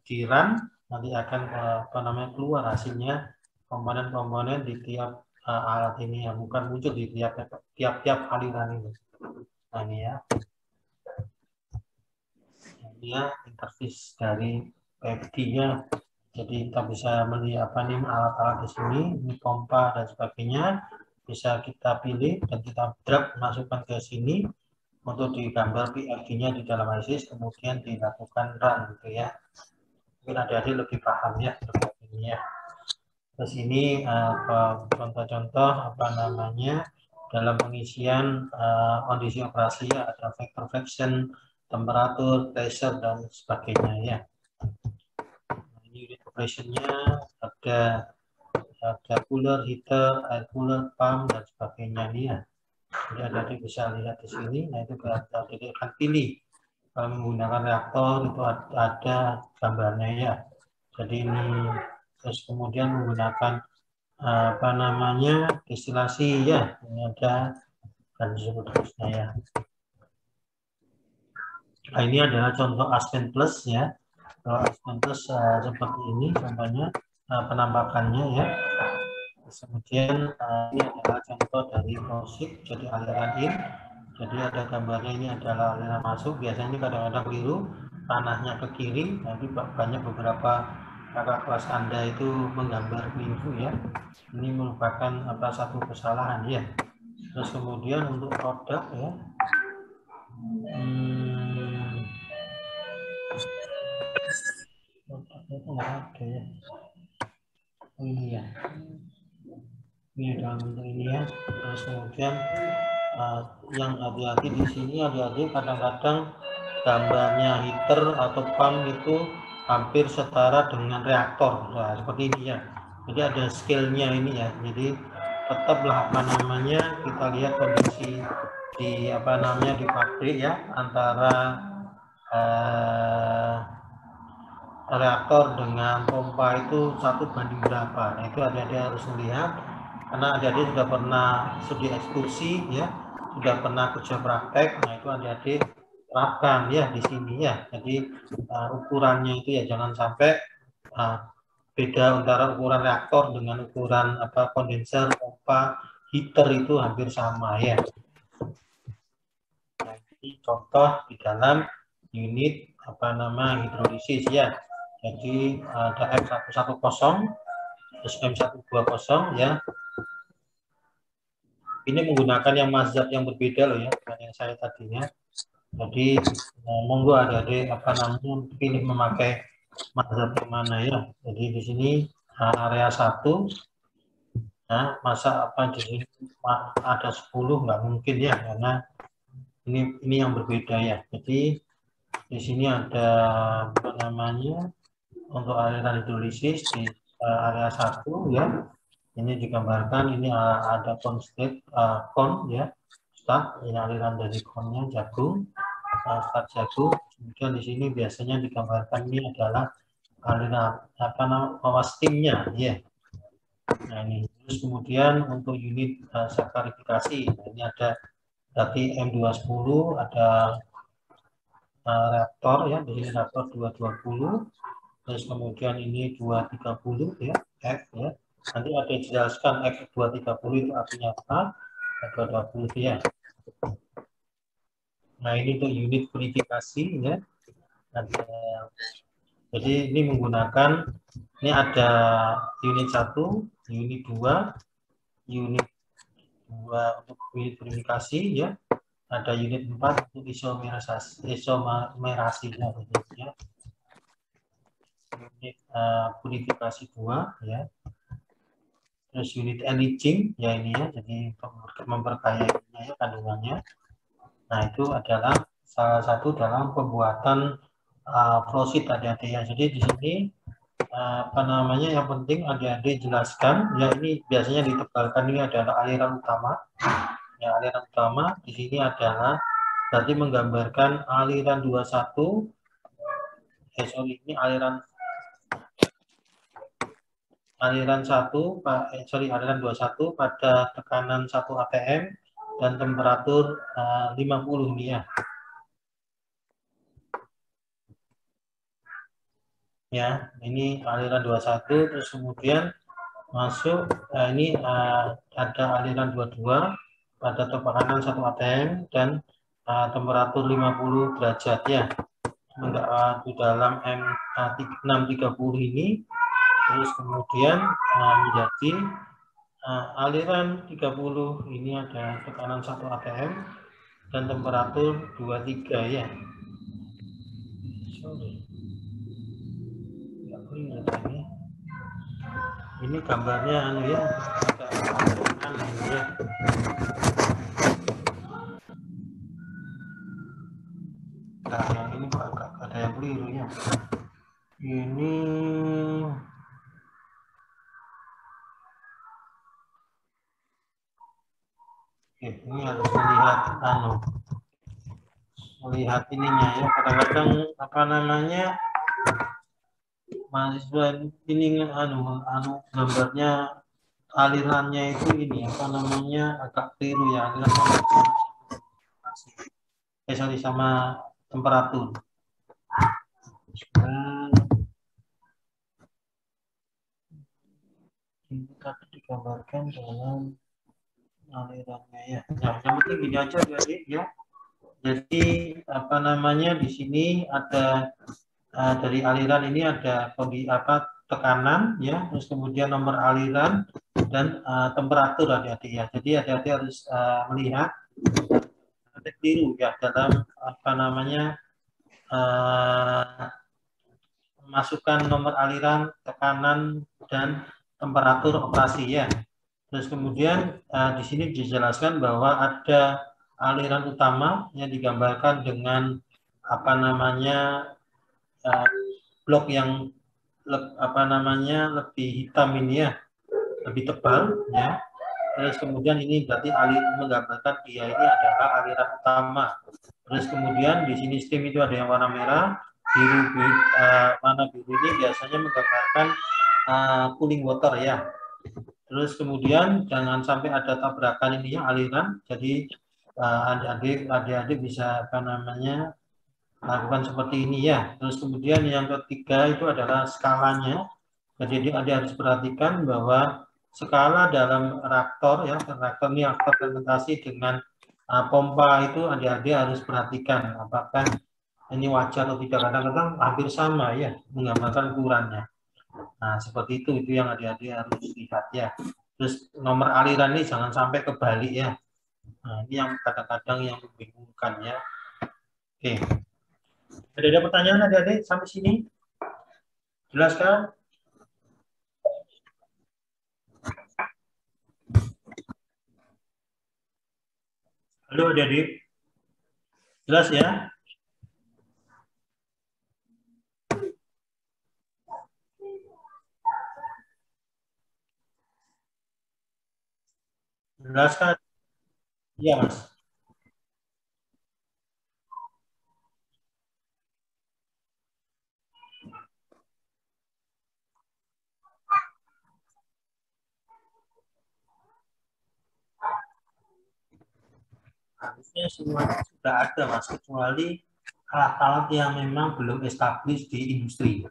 di run nanti akan apa namanya keluar hasilnya komponen-komponen di tiap alat ini yang bukan muncul di tiap aliran ini. Nah, ini ya. Ini ya interface dari PFD-nya. Jadi kita bisa melihat apa nih alat-alat di sini, ini pompa dan sebagainya. Bisa kita pilih dan kita drag masukkan ke sini untuk digambar PFD-nya di dalam ISIS, kemudian dilakukan run gitu ya. Mungkin adik-adik lebih paham ya terkait ini ya. Terus ini contoh-contoh apa namanya dalam pengisian kondisi operasi ya, ada vector fraction, temperatur, pressure dan sebagainya ya. Nah, ini unit operation-nya ada cooler, heater, air cooler, pump dan sebagainya nih ya. Jadi adik-adik bisa lihat di sini. Nah, itu adik-adik akan pilih kalau menggunakan reaktor itu ada gambarnya ya. Jadi ini terus kemudian menggunakan apa namanya destilasi ya, ini ada dan seterusnya ya. Nah, ini adalah contoh Aspen Plus ya. Kalau Aspen Plus seperti ini contohnya penampakannya ya. Kemudian ini adalah contoh dari flowsheet, jadi aliran in. Jadi ada gambarnya, ini adalah aliran masuk. Biasanya kadang-kadang keliru, tanahnya ke kiri. Nanti banyak beberapa kakak kelas Anda itu menggambar keliru ya. Ini merupakan satu kesalahan ya. Terus kemudian untuk produk ya. Produknya itu nggak ada ya. Oh ini ya. Ini dalam bentuk ini ya. Terus kemudian yang hati-hati di sini adik-adik kadang-kadang gambarnya heater atau pump itu hampir setara dengan reaktor. Nah, seperti ini ya. Jadi ada scale-nya ini ya. Jadi tetaplah apa namanya kita lihat kondisi di apa namanya di pabrik ya antara reaktor dengan pompa itu 1:berapa. Nah, itu adik-adik harus melihat karena adik-adik sudah pernah studi ekskursi ya, sudah pernah kerja praktek. Nah, itu adik-adik terapkan ya di sini ya. Jadi ukurannya itu ya jangan sampai beda antara ukuran reaktor dengan ukuran kondenser, pompa, heater itu hampir sama ya. Nah, ini contoh di dalam unit hidrolisis ya. Jadi ada M110 terus M120 ya. Ini menggunakan yang mazhab yang berbeda loh ya dengan yang saya tadinya. Jadi monggo adik-adik pilih memakai mazhab yang mana ya. Jadi di sini area 1. Nah, masa di sini ada 10 nggak mungkin ya karena ini yang berbeda ya. Jadi di sini ada untuk aliran hidrolisis di area 1 ya. Ini digambarkan, ini ada kon ya, start, ini aliran dari konnya jagung, start jagung. Kemudian di sini biasanya digambarkan ini adalah aliran steamnya ya. Nah, ini terus kemudian untuk unit sakarifikasi, ini ada berarti M210, ada reaktor ya, di sini reaktor 220. Terus kemudian ini 230 ya, F ya. Nanti ada dijelaskan F230 itu artinya apa, F220 ya. Nah, ini untuk unit verifikasi ya. Jadi ini menggunakan, ini ada unit 1, unit 2, unit 2 untuk unit verifikasi ya. Ada unit 4 untuk isomerasi ya. Unit purifikasi 2 ya. Terus unit enriching ya ini ya, jadi memperkaya ya kandungannya. Nah, itu adalah salah satu dalam pembuatan flowsheet adik-adik ya. Jadi di sini apa namanya, yang penting adik-adik jelaskan ya, ini biasanya ditebalkan, ini adalah aliran utama ya. Aliran utama di sini adalah berarti menggambarkan aliran 21 ini aliran 21 pada tekanan 1 atm dan temperatur 50 ini ya. Ya, ini aliran 21, terus kemudian masuk ini ada aliran 22 pada tekanan 1 atm dan temperatur 50 derajat ya. Di dalam M630 ini, terus kemudian menjadi aliran 30 ini ada tekanan 1 atm dan temperatur 23 ya. Sorry. Ini gambarnya anu ya, agak aneh ya. Nah, yang ini kok agak ada yang keliru ya. Ini harus melihat ininya ya. Kadang-kadang apa namanya, mahasiswa ini gambarnya alirannya itu ini apa namanya agak keliru ya, aliran sama temperatur. Ini tadi digambarkan dalam alirannya ya. Nah, yang penting gini aja ya. Jadi apa namanya, di sini ada dari aliran ini ada tekanan ya, terus kemudian nomor aliran dan temperatur adik-adik ya. Jadi adik-adik harus melihat keliru ya dalam apa namanya memasukkan nomor aliran, tekanan dan temperatur operasi ya. Terus kemudian di sini dijelaskan bahwa ada aliran utama yang digambarkan dengan apa namanya blok yang apa namanya lebih hitam ini ya, lebih tebal ya. Terus kemudian ini berarti menggambarkan dia ini adalah aliran utama. Terus kemudian di sini steam itu ada yang warna merah, biru, warna biru ini biasanya menggambarkan cooling water ya. Terus kemudian jangan sampai ada tabrakan ini ya, aliran. Jadi adik-adik bisa apa namanya lakukan seperti ini ya. Terus kemudian yang ketiga itu adalah skalanya. Jadi adik harus perhatikan bahwa skala dalam reaktor ya, reaktor ini reaktor fermentasi dengan pompa itu adik-adik harus perhatikan apakah ini wajar atau tidak. Kadang-kadang hampir sama ya menggambarkan ukurannya. Nah, seperti itu yang adik-adik harus lihat ya. Terus nomor aliran ini jangan sampai kebalik ya. Nah, ini yang kadang-kadang yang membingungkan ya. Oke. Ada pertanyaan adik-adik sampai sini? Jelas kan? Halo adik-adik. Jelas ya? Jelas kan? Iya, Mas. Harusnya semuanya sudah ada, Mas, kecuali alat-alat yang memang belum established di industri.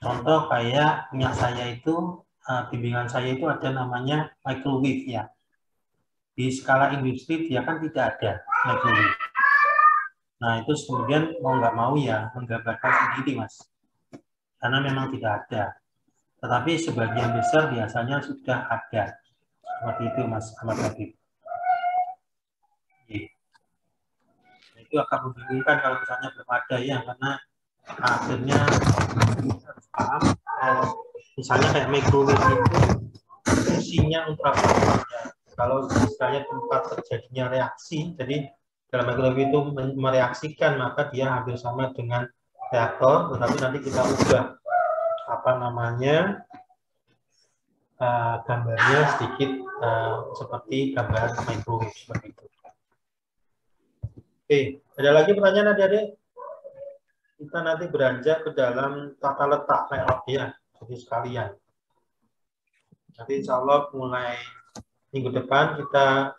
Contoh kayak punya saya itu, bimbingan saya itu ada namanya microwave ya. Di skala industri dia kan tidak ada microwave. Nah, itu kemudian mau nggak mau ya menggambarkan sendiri, Mas. Karena memang tidak ada. Tetapi sebagian besar biasanya sudah ada. Seperti itu, Mas Ahmad Habib. Itu akan membingungkan kalau misalnya belum ada ya, karena akhirnya harus paham. Misalnya kayak microwave itu fungsinya untuk apa? Kalau misalnya tempat terjadinya reaksi, jadi dalam microwave itu mereaksikan, maka dia hampir sama dengan reaktor, tetapi nanti kita ubah apa namanya gambarnya sedikit seperti gambar microwave seperti itu. Oke, ada lagi pertanyaan adik-adik? Kita nanti beranjak ke dalam tata letak layout ya, jadi sekalian. Nanti insya Allah mulai minggu depan kita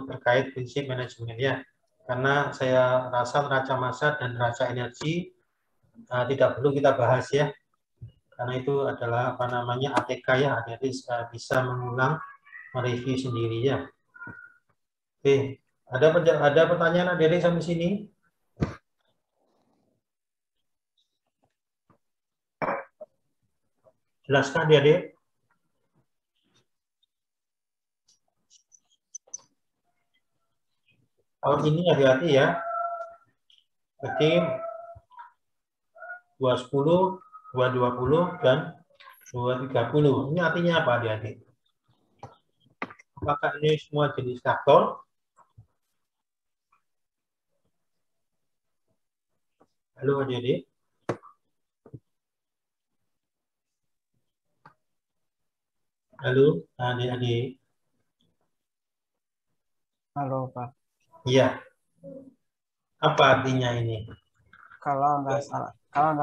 terkait prinsip manajemen ya. Karena saya rasa neraca massa dan neraca energi tidak perlu kita bahas ya. Karena itu adalah apa namanya ATK ya, jadi bisa mengulang, mereview sendiri ya. Oke, ada pertanyaan adik-adik sampai sini? Jelaskan adik-adik? Tahun ini hati-hati ya. Jadi 210, 220 dan 230. Ini artinya apa adik-adik? Apakah ini semua jenis faktor? Halo adik-adik. Halo adik-adik. Halo, Pak. Iya. Apa artinya ini? Kalau nggak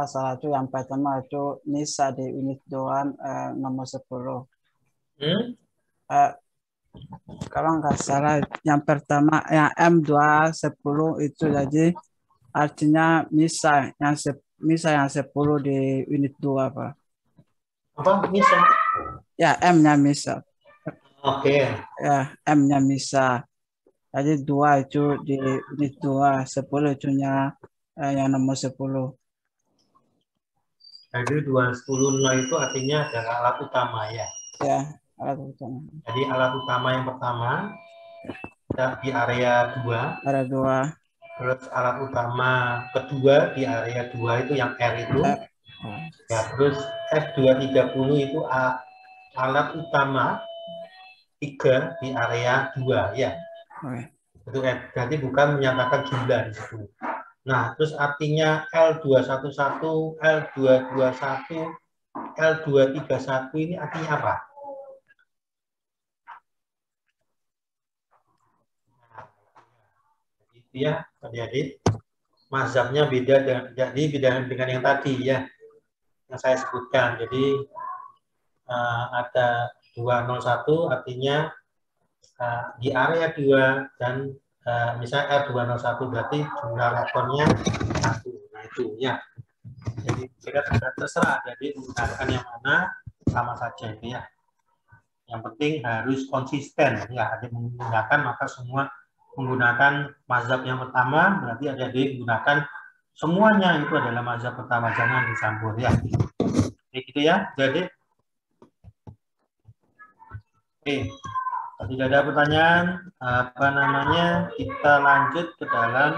salah itu yang pertama itu NISA di unit doan nomor 10. Kalau nggak salah yang pertama yang M210 itu jadi artinya MISA yang 10 di unit 2, Pak. Apa MISA? Ya, M-nya MISA. Oke. Ya, M-nya MISA. Jadi 2 itu di unit 2, 10 itunya yang nomor 10. Jadi 210 itu artinya adalah alat utama ya. Ya, alat utama. Jadi alat utama yang pertama di area 2. Area 2. Terus alat utama kedua di area 2 itu yang R itu. Ya, terus F230 itu alat utama 3 di area 2 ya. Itu berarti bukan menyatakan jumlah di situ. Nah, terus artinya L211, L221, L231 ini artinya apa? Itu ya, adik-adik. Mazhabnya beda dengan yang tadi ya, yang saya sebutkan. Jadi ada 201 artinya di area 2 dan misalnya R201 berarti jumlah reaktornya 1. Nah itu ya. Jadi kita terserah jadi menggunakan yang mana sama saja itu ya. Yang penting harus konsisten ya. Ada menggunakan maka semua menggunakan mazhab yang pertama berarti ada menggunakan semuanya itu adalah mazhab pertama, jangan dicampur ya. Begitu ya. Jadi oke. Tidak ada pertanyaan, apa namanya, kita lanjut ke dalam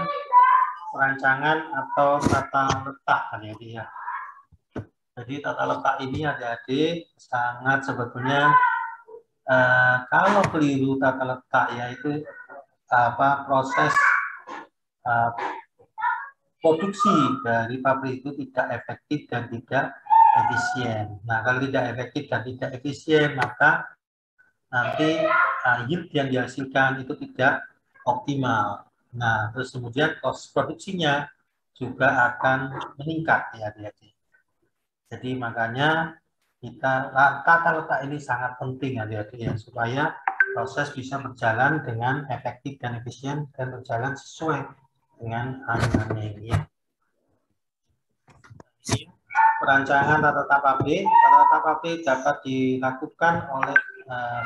perancangan atau tata letak adik-adik ya. Jadi tata letak ini adik-adik sangat sebetulnya kalau keliru tata letak yaitu proses produksi dari pabrik itu tidak efektif dan tidak efisien. Nah, kalau tidak efektif dan tidak efisien maka nanti yield yang dihasilkan itu tidak optimal. Nah, terus kemudian cost produksinya juga akan meningkat ya adik-adik. Jadi makanya kita tata letak ini sangat penting adik-adik ya, supaya proses bisa berjalan dengan efektif dan efisien dan berjalan sesuai dengan aturannya ini ya. Perancangan tata letak pabrik. Tata letak pabrik dapat dilakukan oleh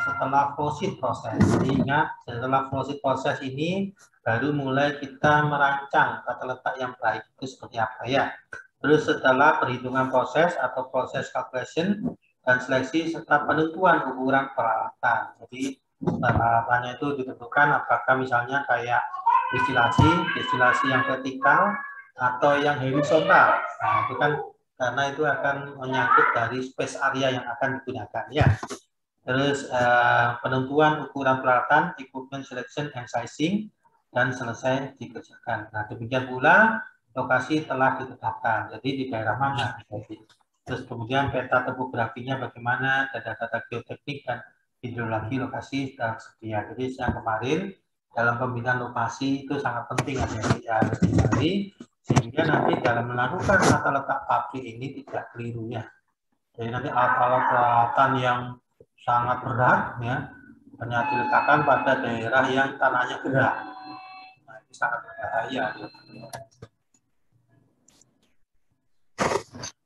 setelah closing proses. Jadi ingat, setelah closing proses ini baru mulai kita merancang tata letak yang baik itu seperti apa ya. Terus setelah perhitungan proses atau proses calculation dan seleksi serta penentuan ukuran peralatan. Jadi peralatannya itu ditentukan apakah misalnya kayak destilasi yang vertikal atau yang horizontal. Nah, itu kan karena itu akan menyangkut dari space area yang akan digunakan ya. Terus penentuan ukuran peralatan, equipment selection and sizing, dan selesai dikerjakan. Nah, demikian pula lokasi telah ditetapkan. Jadi di daerah mana? Terus kemudian peta topografinya bagaimana, data-data geoteknik dan hidrologi lokasi sudah tersedia. Jadi yang kemarin dalam pembinaan lokasi itu sangat penting ya, harus dicari sehingga nanti dalam melakukan tata letak pabrik ini tidak keliru ya. Jadi nanti alat-alat peralatan yang sangat berat ya ternyata diletakkan pada daerah yang tanahnya gerak. Nah, ini sangat berbahaya.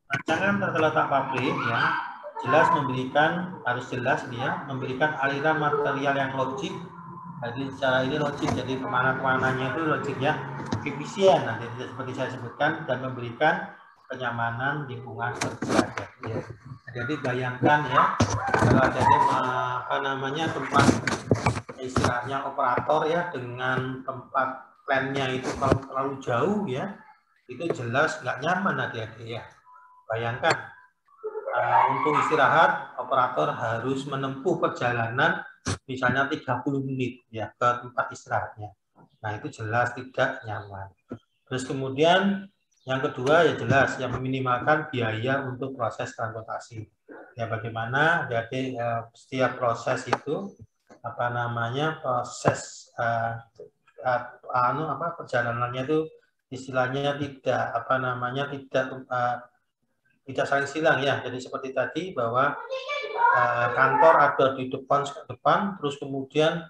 Rancangan tata letak pabrik ya jelas harus jelas dia memberikan aliran material yang logik. Jadi secara ini logik, jadi kemana-kemananya itu logik ya, efisien. Nah, jadi seperti saya sebutkan dan memberikan kenyamanan lingkungan kerja. Jadi bayangkan ya, kalau ada tempat istilahnya operator ya dengan tempat plannya itu kalau terlalu jauh ya, itu jelas nggak nyaman adik-adik ya. Bayangkan untuk istirahat operator harus menempuh perjalanan misalnya 30 menit ya ke tempat istirahatnya. Nah, itu jelas tidak nyaman. Terus kemudian yang kedua ya jelas yang meminimalkan biaya untuk proses transportasi. Ya bagaimana jadi setiap proses itu proses perjalanannya itu istilahnya tidak saling silang ya. Jadi seperti tadi bahwa kantor ada di depan, terus kemudian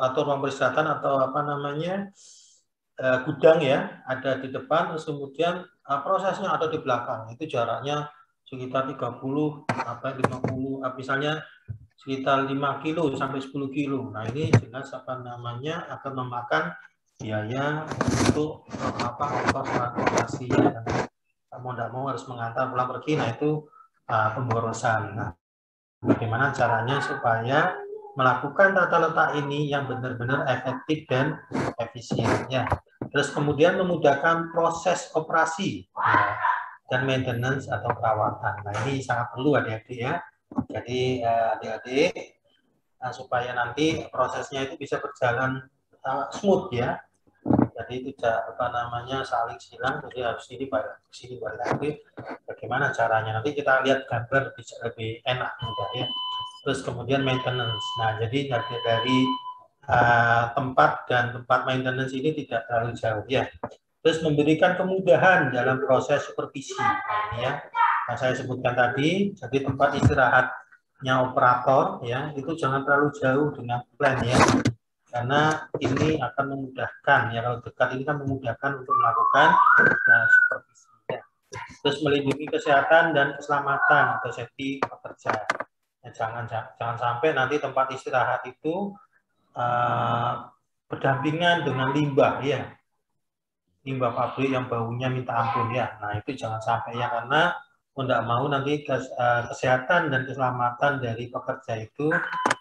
atau ruang peristirahatan atau gudang ya ada di depan, terus kemudian prosesnya ada di belakang. Itu jaraknya sekitar 50 misalnya sekitar 5 kilo sampai 10 kilo. Nah, ini jelas akan memakan biaya untuk ongkos transportasi ya. Mau tidak mau harus mengantar pulang pergi. Nah, itu pemborosan. Nah, bagaimana caranya supaya melakukan tata letak ini yang benar-benar efektif dan efisien ya. Terus kemudian memudahkan proses operasi ya, dan maintenance atau perawatan. Nah, ini sangat perlu adik-adik ya. Jadi adik-adik supaya nanti prosesnya itu bisa berjalan smooth ya. Jadi tidak saling silang. Jadi harus ini balik sini balik lagi. Bagaimana caranya? Nanti kita lihat gambar lebih enak mudah ya. Terus kemudian maintenance. Nah, jadi dari tempat dan tempat maintenance ini tidak terlalu jauh ya. Terus memberikan kemudahan dalam proses supervisi. Nah, ini ya, yang saya sebutkan tadi. Jadi tempat istirahatnya operator ya itu jangan terlalu jauh dengan plan ya. Karena ini akan memudahkan ya, kalau dekat ini kan memudahkan untuk melakukan supervisi ya. Terus melindungi kesehatan dan keselamatan atau safety pekerja. Ya, jangan sampai nanti tempat istirahat itu berdampingan dengan limbah ya, limbah pabrik yang baunya minta ampun ya. Nah, itu jangan sampai ya, karena tidak mau nanti kesehatan dan keselamatan dari pekerja itu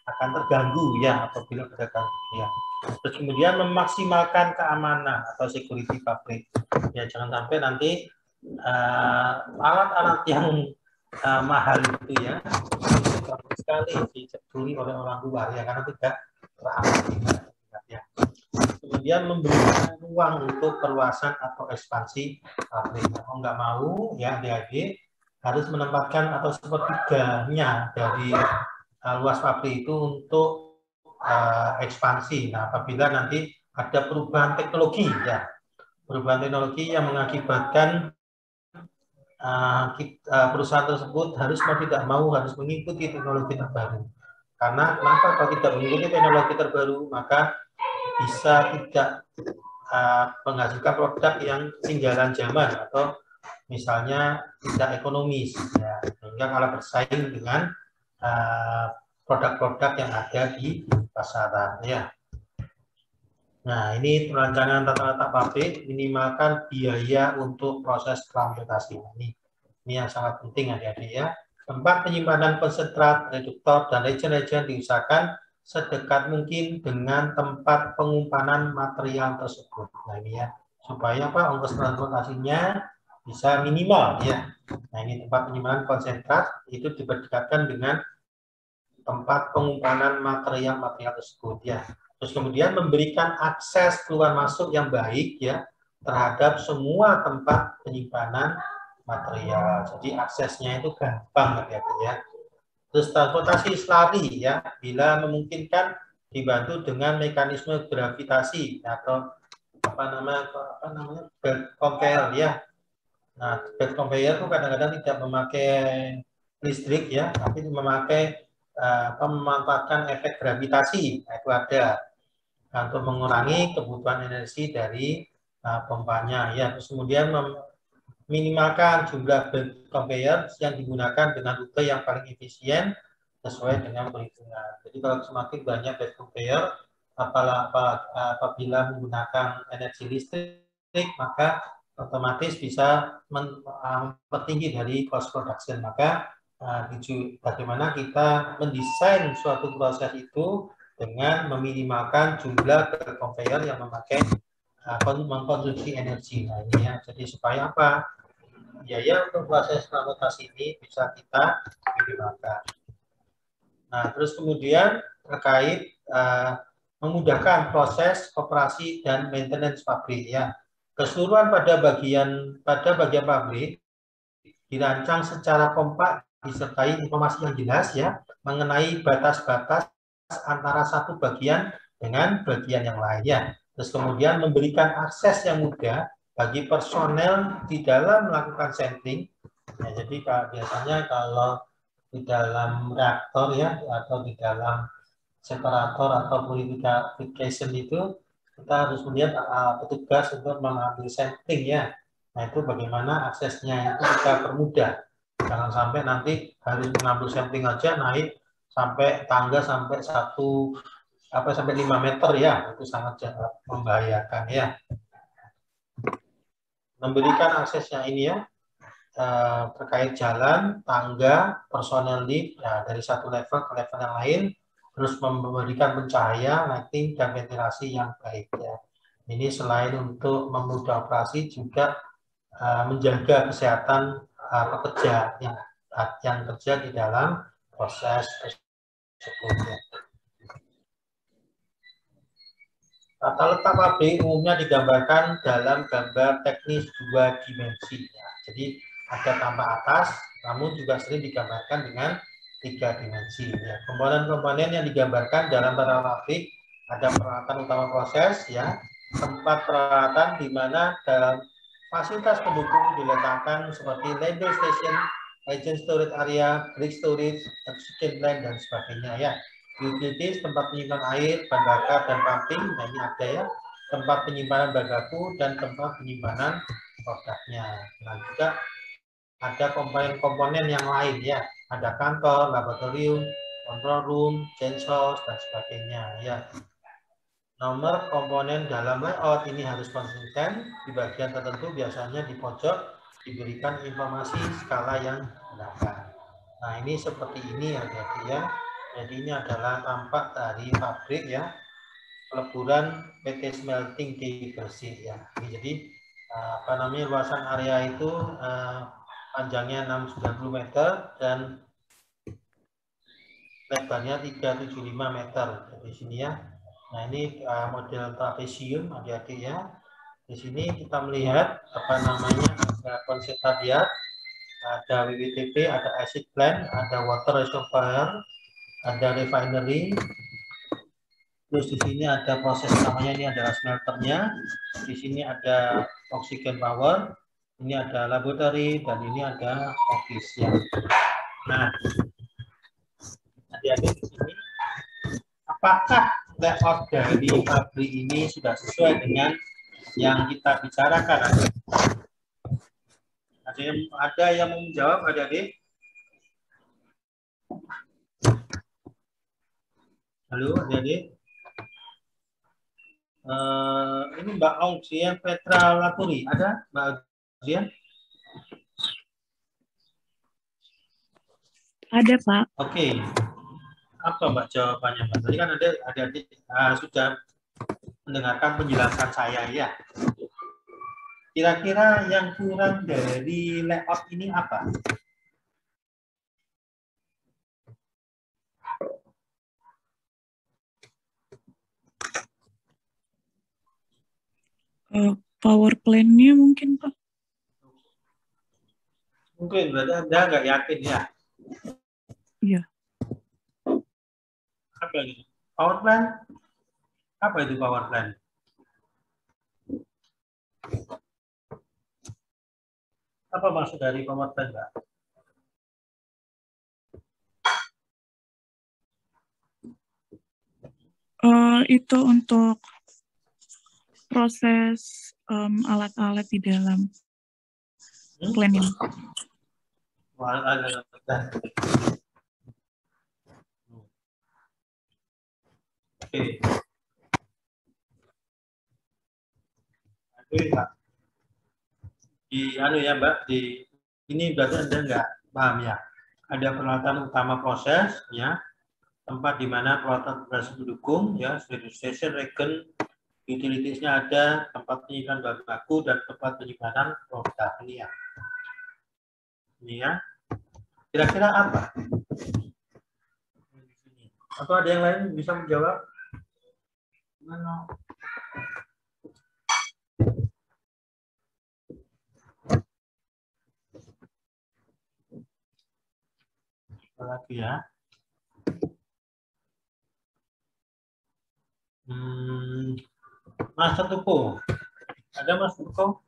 akan terganggu ya apabila terganggu ya. Terus kemudian memaksimalkan keamanan atau security pabrik ya, jangan sampai nanti alat-alat yang mahal itu ya itu sekali dicuri oleh orang luar ya, karena tidak teraman ya. Kemudian memberikan ruang untuk perluasan atau ekspansi pabrik. Kalau nggak mau ya adik-adik harus menempatkan atau sepertiganya dari luas pabrik itu untuk ekspansi. Nah, apabila nanti ada perubahan teknologi ya, perubahan teknologi yang mengakibatkan perusahaan tersebut harus mau tidak mau harus mengikuti teknologi terbaru. Karena kenapa kalau tidak mengikuti teknologi terbaru maka bisa tidak menghasilkan produk yang ketinggalan zaman atau misalnya tidak ekonomis ya, sehingga kalah bersaing dengan produk-produk yang ada di pasaran ya. Nah, ini rancangan tata letak pabrik minimalkan biaya untuk proses transportasi. Ini yang sangat penting adik-adik ya. Tempat penyimpanan konsentrat, reduktor, dan reagen-reagen diusahakan sedekat mungkin dengan tempat penyimpanan material tersebut. Nah, ini ya, supaya apa, ongkos transportasinya bisa minimal ya. Nah, ini tempat penyimpanan konsentrat itu diberdekatkan dengan tempat penyimpanan material-material tersebut ya. Terus kemudian memberikan akses keluar masuk yang baik ya terhadap semua tempat penyimpanan material. Jadi aksesnya itu gampang ya. Terus transportasi selari ya, bila memungkinkan dibantu dengan mekanisme gravitasi atau apa namanya belt conveyor ya. Nah, belt conveyor itu kadang-kadang tidak memakai listrik ya, tapi memakai memanfaatkan efek gravitasi. Nah, itu ada untuk mengurangi kebutuhan energi dari pompanya ya. Terus kemudian minimalkan jumlah belt conveyor yang digunakan dengan rute yang paling efisien sesuai dengan perhitungan. Jadi kalau semakin banyak belt conveyor apabila menggunakan energi listrik maka otomatis bisa mempertinggi dari cost production. Maka bagaimana kita mendesain suatu proses itu dengan meminimalkan jumlah belt conveyor yang memakai mengkonsumsi energi. Nah, ini ya. Jadi supaya apa? Biaya untuk proses transportasi ini bisa kita minimalkan. Nah, terus kemudian terkait memudahkan proses operasi dan maintenance pabrik ya. Keseluruhan pada bagian pabrik dirancang secara kompak disertai informasi yang jelas ya mengenai batas-batas antara satu bagian dengan bagian yang lainnya. Terus kemudian memberikan akses yang mudah bagi personel di dalam melakukan sampling. Ya, jadi biasanya kalau di dalam reaktor ya atau di dalam separator atau purification itu kita harus melihat petugas untuk mengambil sampling ya. Nah, itu bagaimana aksesnya itu kita permudah. Jangan sampai nanti harus mengambil sampling aja naik sampai tangga sampai sampai 5 meter ya, itu sangat membahayakan ya. Memberikan aksesnya ini ya terkait jalan, tangga, personel lift ya, dari satu level ke level yang lain, terus memberikan pencahaya, lighting dan ventilasi yang baik ya. Ini selain untuk memudah operasi juga menjaga kesehatan pekerja yang kerja di dalam proses tersebut. Tata letak pabrik umumnya digambarkan dalam gambar teknis 2 dimensi. Ya. Jadi ada tampak atas, namun juga sering digambarkan dengan 3 dimensi. Ya. Komponen-komponen yang digambarkan dalam tata pabrik ada peralatan utama proses, ya, tempat peralatan di mana dalam fasilitas pendukung diletakkan seperti landing station, agent storage area, brick storage, oxygen plant dan sebagainya ya. Utilities, tempat penyimpanan air, bahan bakar, dan pumping. Nah, ini ada ya, tempat penyimpanan bahan baku dan tempat penyimpanan produknya. Nah, juga ada komponen-komponen yang lain ya. Ada kantor, laboratorium, control room, change house, dan sebagainya ya. Nomor komponen dalam layout ini harus konsisten. Di bagian tertentu biasanya di pojok diberikan informasi skala yang benar. Nah, ini seperti ini ya. Jadi ini adalah tampak dari pabrik ya, peleburan PT Smelting di Gresik ya. Jadi luasan area itu panjangnya 690 meter dan lebarnya 375 meter di sini ya. Nah, ini model trapesium adik-adik ya. Di sini kita melihat ada konsekretariat, ada WWTP, ada acid plant, ada water reservoir, ada refinery, terus di sini ada proses namanya, ini adalah smelternya, di sini ada oxygen power, ini ada laboratory, dan ini ada office ya. Nah, adik-adik di sini, apakah layout dari pabrik ini sudah sesuai dengan yang kita bicarakan? Ada yang mau menjawab adik-adik? Halo, adik-adik. Ini Mbak Audrey Petra Laturi. Ada Mbak Audrey? Ada, Pak. Oke. Apa Mbak jawabannya, Mbak? Tadi kan ada adik-adik sudah mendengarkan penjelasan saya ya. Kira-kira yang kurang dari layout ini apa? Power plan-nya mungkin, Pak. Mungkin berarti Anda nggak yakin ya? Iya. Apa itu? Power plan? Apa itu power plan? Apa maksud dari power plan, Mbak? Itu untuk proses alat-alat di dalam plan ini. Oke. Ya Mbak, ini berarti Anda nggak paham ya. Ada peralatan utama proses ya, tempat di mana peralatan operasi mendukung ya, station, regen, utilitiesnya ada, tempat penyimpanan bahan baku dan tempat penyimpanan produk ini ya. Ini ya. Kira-kira apa? Atau ada yang lain bisa menjawab? Mana? Lagi ya. Mas Tuko. Ada Mas Tuko?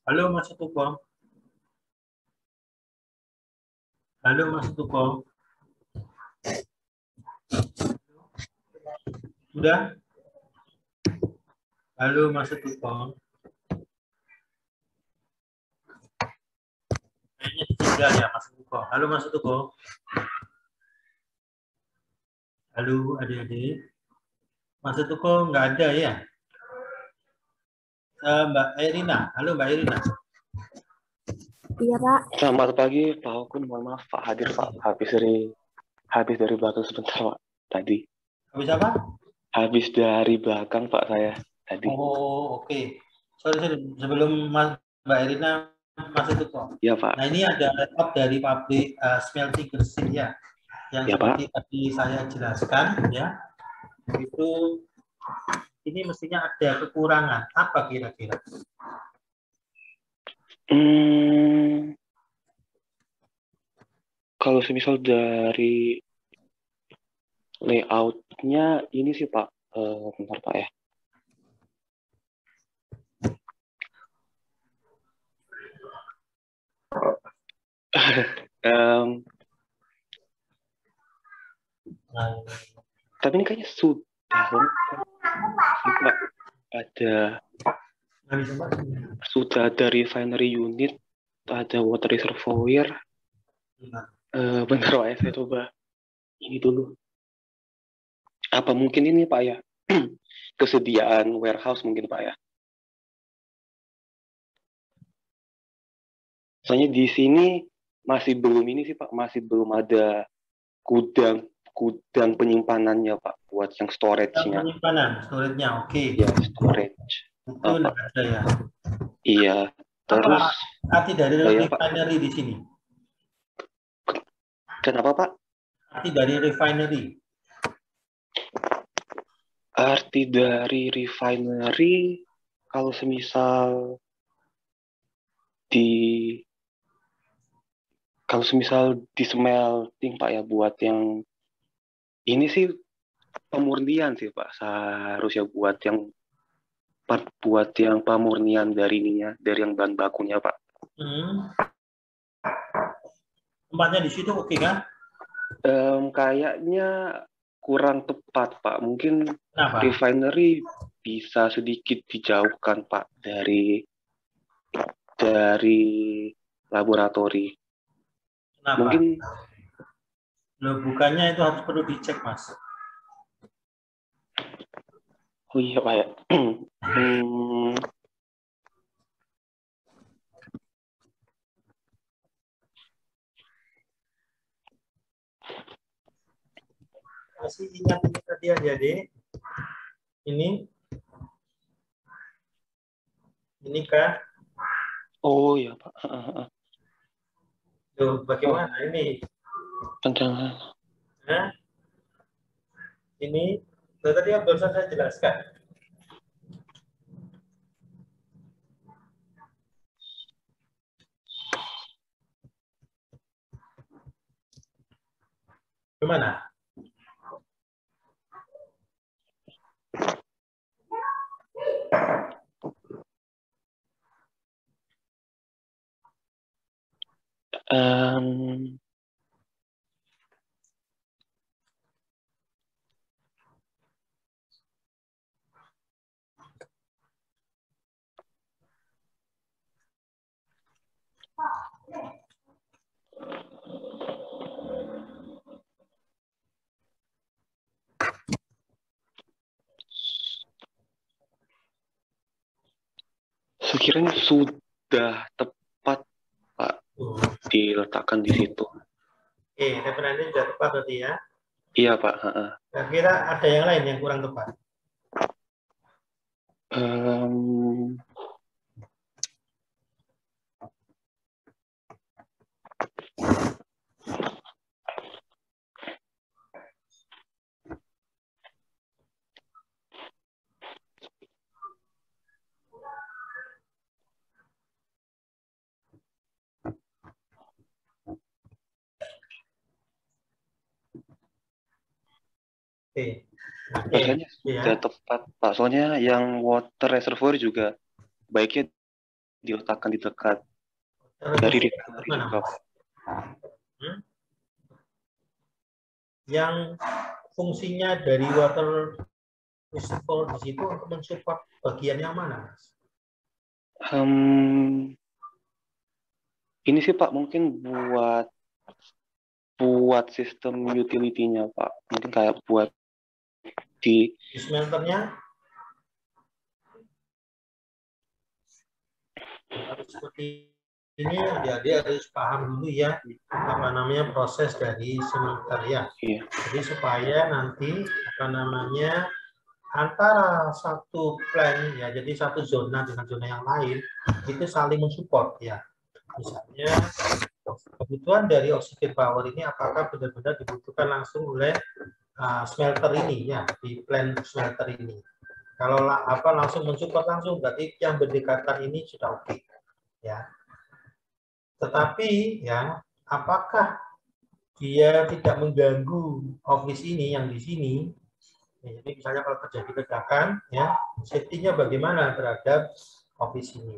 Halo Mas Tuko. Halo Mas Tuko. Sudah? Halo Mas Tuko. Kayaknya sudah ya Mas Tuko. Halo Mas Tuko. Halo adik-adik. Mas Tuko nggak ada ya? Mbak Irina. Halo Mbak Irina. Iya Pak. Selamat pagi Pak Hukun, mohon maaf Pak hadir Pak, habis dari belakang sebentar Pak tadi. Habis apa? Habis dari belakang Pak saya tadi. Oh oke. Sorry sebelum Mbak Irina masuk itu kok. Iya Pak. Nah ini ada laptop dari pabrik smelting Gresik ya, yang ya, seperti Pak. tadi saya jelaskan ya. Itu ini mestinya ada kekurangan. Apa kira-kira? Kalau semisal dari layoutnya ini sih Pak, bentar Pak ya. Tapi ini kayaknya sudah ada refinery unit, ada water reservoir. Bentar Pak ya, saya coba ini dulu. Apa mungkin ini Pak ya, kesediaan warehouse mungkin Pak ya. Soalnya di sini masih belum ini sih Pak, masih belum ada gudang penyimpanannya Pak, buat yang storage-nya. Storage-nya, oke. Ya, storage. Itu nggak ada ya? Iya. Terus arti dari refinery di sini? Kenapa Pak? Arti dari refinery. Arti dari refinery, kalau semisal di smelting Pak ya, buat yang ini sih pemurnian sih Pak, seharusnya buat yang pemurnian dari ininya, dari yang bahan bakunya Pak. Tempatnya di situ oke kan? Kayaknya kurang tepat Pak. Mungkin Kenapa? Refinery bisa sedikit dijauhkan Pak dari laboratori. Kenapa? Mungkin Loh, bukannya itu harus perlu dicek, Mas. Oh iya Pak ya. Masih ingat ini tadi aja deh. Ini kan. Oh iya Pak. Tuh, bagaimana ini? Panjangan. Nah, ini tadi yang barusan saya jelaskan. Gimana? Sekiranya sudah tepat Pak diletakkan di situ. Referensinya sudah tepat berarti ya? Iya Pak. Kira-kira ada yang lain yang kurang tepat? Rasanya sudah tepat Pak. Soalnya yang water reservoir juga baiknya diletakkan di dekat dari refinery juga Pak. Yang fungsinya dari water reservoir di situ untuk mensupport bagian yang mana, Mas? Ini sih Pak mungkin buat sistem utility-nya Pak. Mungkin kayak buat di smelternya harus seperti ini. Adik-adik harus paham dulu ya apa namanya proses dari smelter ya. Iya. Jadi supaya nanti apa namanya antara satu plan ya, jadi satu zona dengan zona yang lain itu saling mensupport ya. Misalnya kebutuhan dari oxygen power ini apakah benar-benar dibutuhkan langsung oleh smelter ini ya, di plan smelter ini. Kalau langsung mensupport langsung berarti yang berdekatan ini sudah oke ya. Tetapi ya apakah dia tidak mengganggu office ini yang di sini? Ya, jadi misalnya kalau terjadi ledakan ya, safety-nya bagaimana terhadap office ini?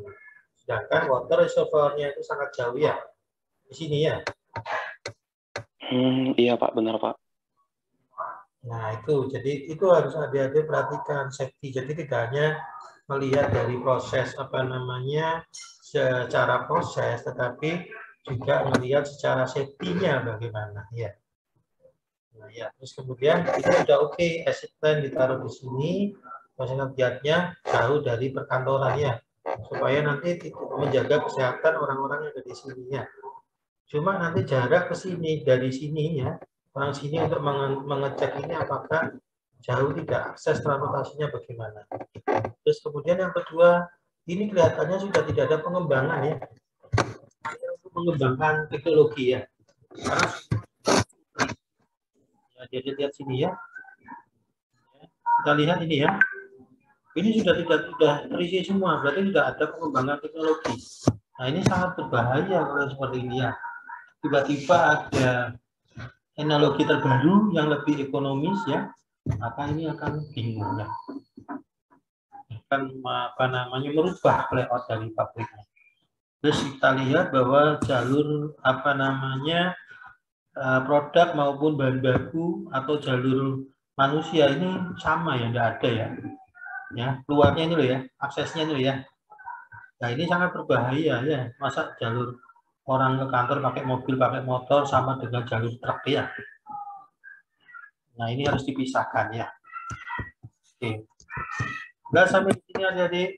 Sedangkan water reservoir-nya itu sangat jauh ya di sini ya. Iya Pak, benar Pak. Nah itu, jadi itu harus adik-adik perhatikan safety. Jadi tidak hanya melihat dari proses apa namanya secara proses, tetapi juga melihat secara safety-nya bagaimana ya. Nah ya, terus kemudian itu sudah oke, exit plan ditaruh di sini, proses giatnya jauh dari perkantoran ya, supaya nanti menjaga kesehatan orang-orang yang ada di sini ya. Cuma nanti jarak ke sini dari sini ya. Orang sini untuk mengecek ini apakah jauh tidak, akses transportasinya bagaimana. Terus kemudian yang kedua, ini kelihatannya sudah tidak ada pengembangan ya. Hanya untuk mengembangkan teknologi ya. Karena ya, lihat sini ya. Kita lihat ini ya. Ini sudah terisi semua, berarti sudah ada pengembangan teknologi. Nah ini sangat berbahaya kalau seperti ini ya. Tiba-tiba ada teknologi terbaru yang lebih ekonomis ya, maka ini akan bingung ya, akan apa namanya merubah layout dari pabriknya. Terus kita lihat bahwa jalur apa namanya produk maupun bahan baku atau jalur manusia ini sama ya, tidak ada ya, keluarnya ini loh ya, aksesnya ini loh ya. Nah ini sangat berbahaya ya, masa jalur orang ke kantor pakai mobil pakai motor sama dengan jalur truk ya. Nah, ini harus dipisahkan ya. Oke. Udah sampai di sini adik-adik.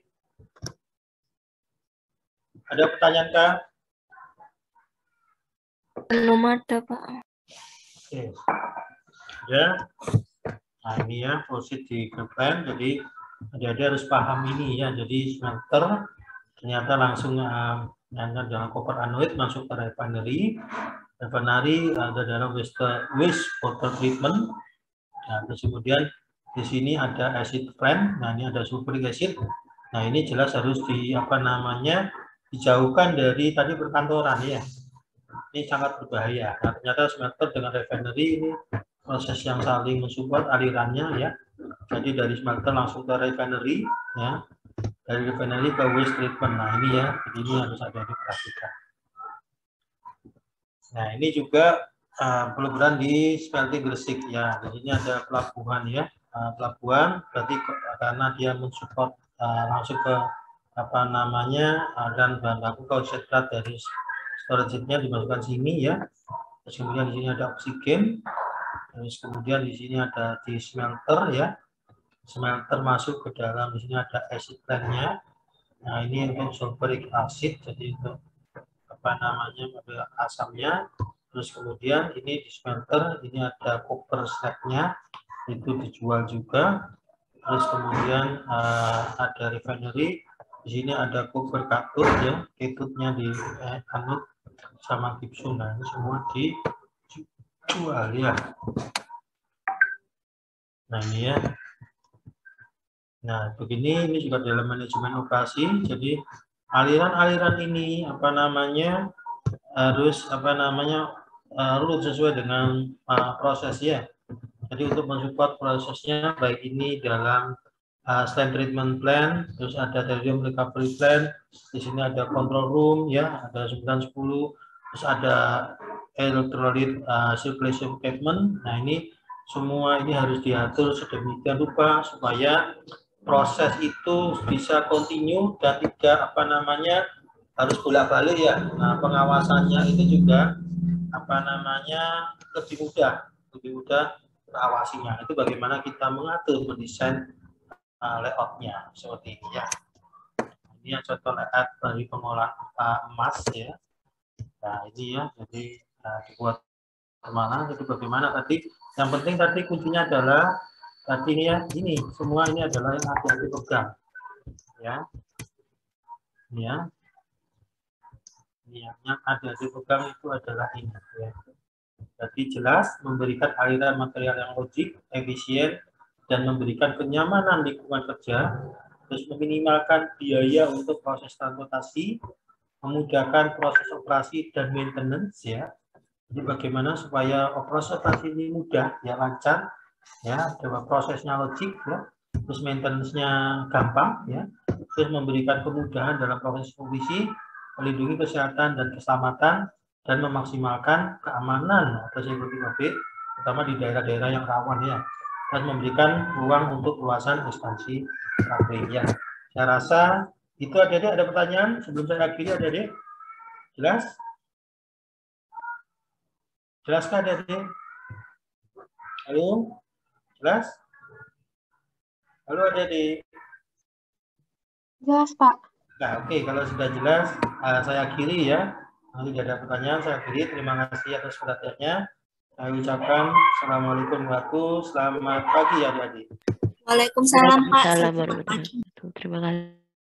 Ada pertanyaan kah? Belum ada, Pak. Oke. Ya. Nah, ini ya, proceed di plan. Jadi adik-adik harus paham ini ya. Jadi smelter ternyata langsung dalam koper anoid masuk ke refinery. Refinery ada dalam waste water treatment. Nah, terus kemudian di sini ada acid plant. Nah, ini ada sulfuric acid. Nah, ini jelas harus dijauhkan dari tadi perkantoran ya. Ini sangat berbahaya. Nah, ternyata smelter dengan refinery ini proses yang saling mensupport alirannya ya. Jadi dari smelter langsung ke refinery ya. Dari refinery ke waste treatment. Nah, ini ya, ini harus ada diperhatikan. Nah, ini juga peleburan di smelting Gresik ya. Di sini ada pelabuhan ya. Pelabuhan berarti karena dia mensupport langsung ke dan bahan baku konsentrat dari storage-nya dimasukkan sini ya. Terus kemudian di sini ada oksigen. Terus kemudian di sini ada di smelter ya. Smelter masuk ke dalam, di sini ada acid plant-nya. Nah, ini untuk sulfuric acid, jadi untuk ada asamnya. Terus kemudian ini di smelter, ini ada copper slag-nya, itu dijual juga. Terus kemudian ada refinery, di sini ada copper cathode ya, cathode-nya di anode sama gibson. Nah, ini semua dijual ya. Nah, ini ya. Nah, begini ini juga dalam manajemen operasi. Jadi aliran-aliran ini harus urut sesuai dengan proses ya. Jadi untuk mensupport prosesnya baik ini dalam slime treatment plan, terus ada thermium recovery plan, di sini ada control room ya, ada 910, terus ada electrolyte circulation pavement. Nah, ini semua ini harus diatur sedemikian rupa supaya proses itu bisa continue dan tidak harus bolak-balik ya. Nah, pengawasannya itu juga lebih mudah terawasinya. Itu bagaimana kita mengatur mendesain layoutnya seperti ini ya. Ini contoh layout dari pengolahan emas ya. Nah, ini ya, jadi dibuat kemana? Jadi bagaimana tadi? Yang penting tadi kuncinya adalah tadi ya, ini semua ini adalah yang hati-hati pegang ya. Ini ya. Ini yang hati-hati pegang itu adalah ini ya. Jadi jelas memberikan aliran material yang logik, efisien, dan memberikan kenyamanan lingkungan kerja, terus meminimalkan biaya untuk proses transportasi, memudahkan proses operasi dan maintenance ya. Jadi bagaimana supaya operasi ini mudah ya, lancar ya, prosesnya logik ya, terus maintenance-nya gampang ya, terus memberikan kemudahan dalam proses provisi, melindungi kesehatan dan keselamatan, dan memaksimalkan keamanan atau security, terutama di daerah-daerah yang rawan ya, dan memberikan ruang untuk luasan ekspansi pabrik ya. Saya rasa itu adik-adik ada pertanyaan sebelum saya akhiri adik-adik? Jelas? Jelaskah adik-adik? Halo? Jelas? Halo adik-adik? Jelas, Pak. Nah, oke, kalau sudah jelas, saya akhiri ya. Nanti tidak ada pertanyaan, saya akhiri. Terima kasih atas perhatiannya. Saya ucapkan Assalamualaikum warahmatullahi wabarakatuh. Selamat pagi adik-adik. Waalaikumsalam, Pak. Waalaikumsalam warahmatullahi wabarakatuh. Terima kasih.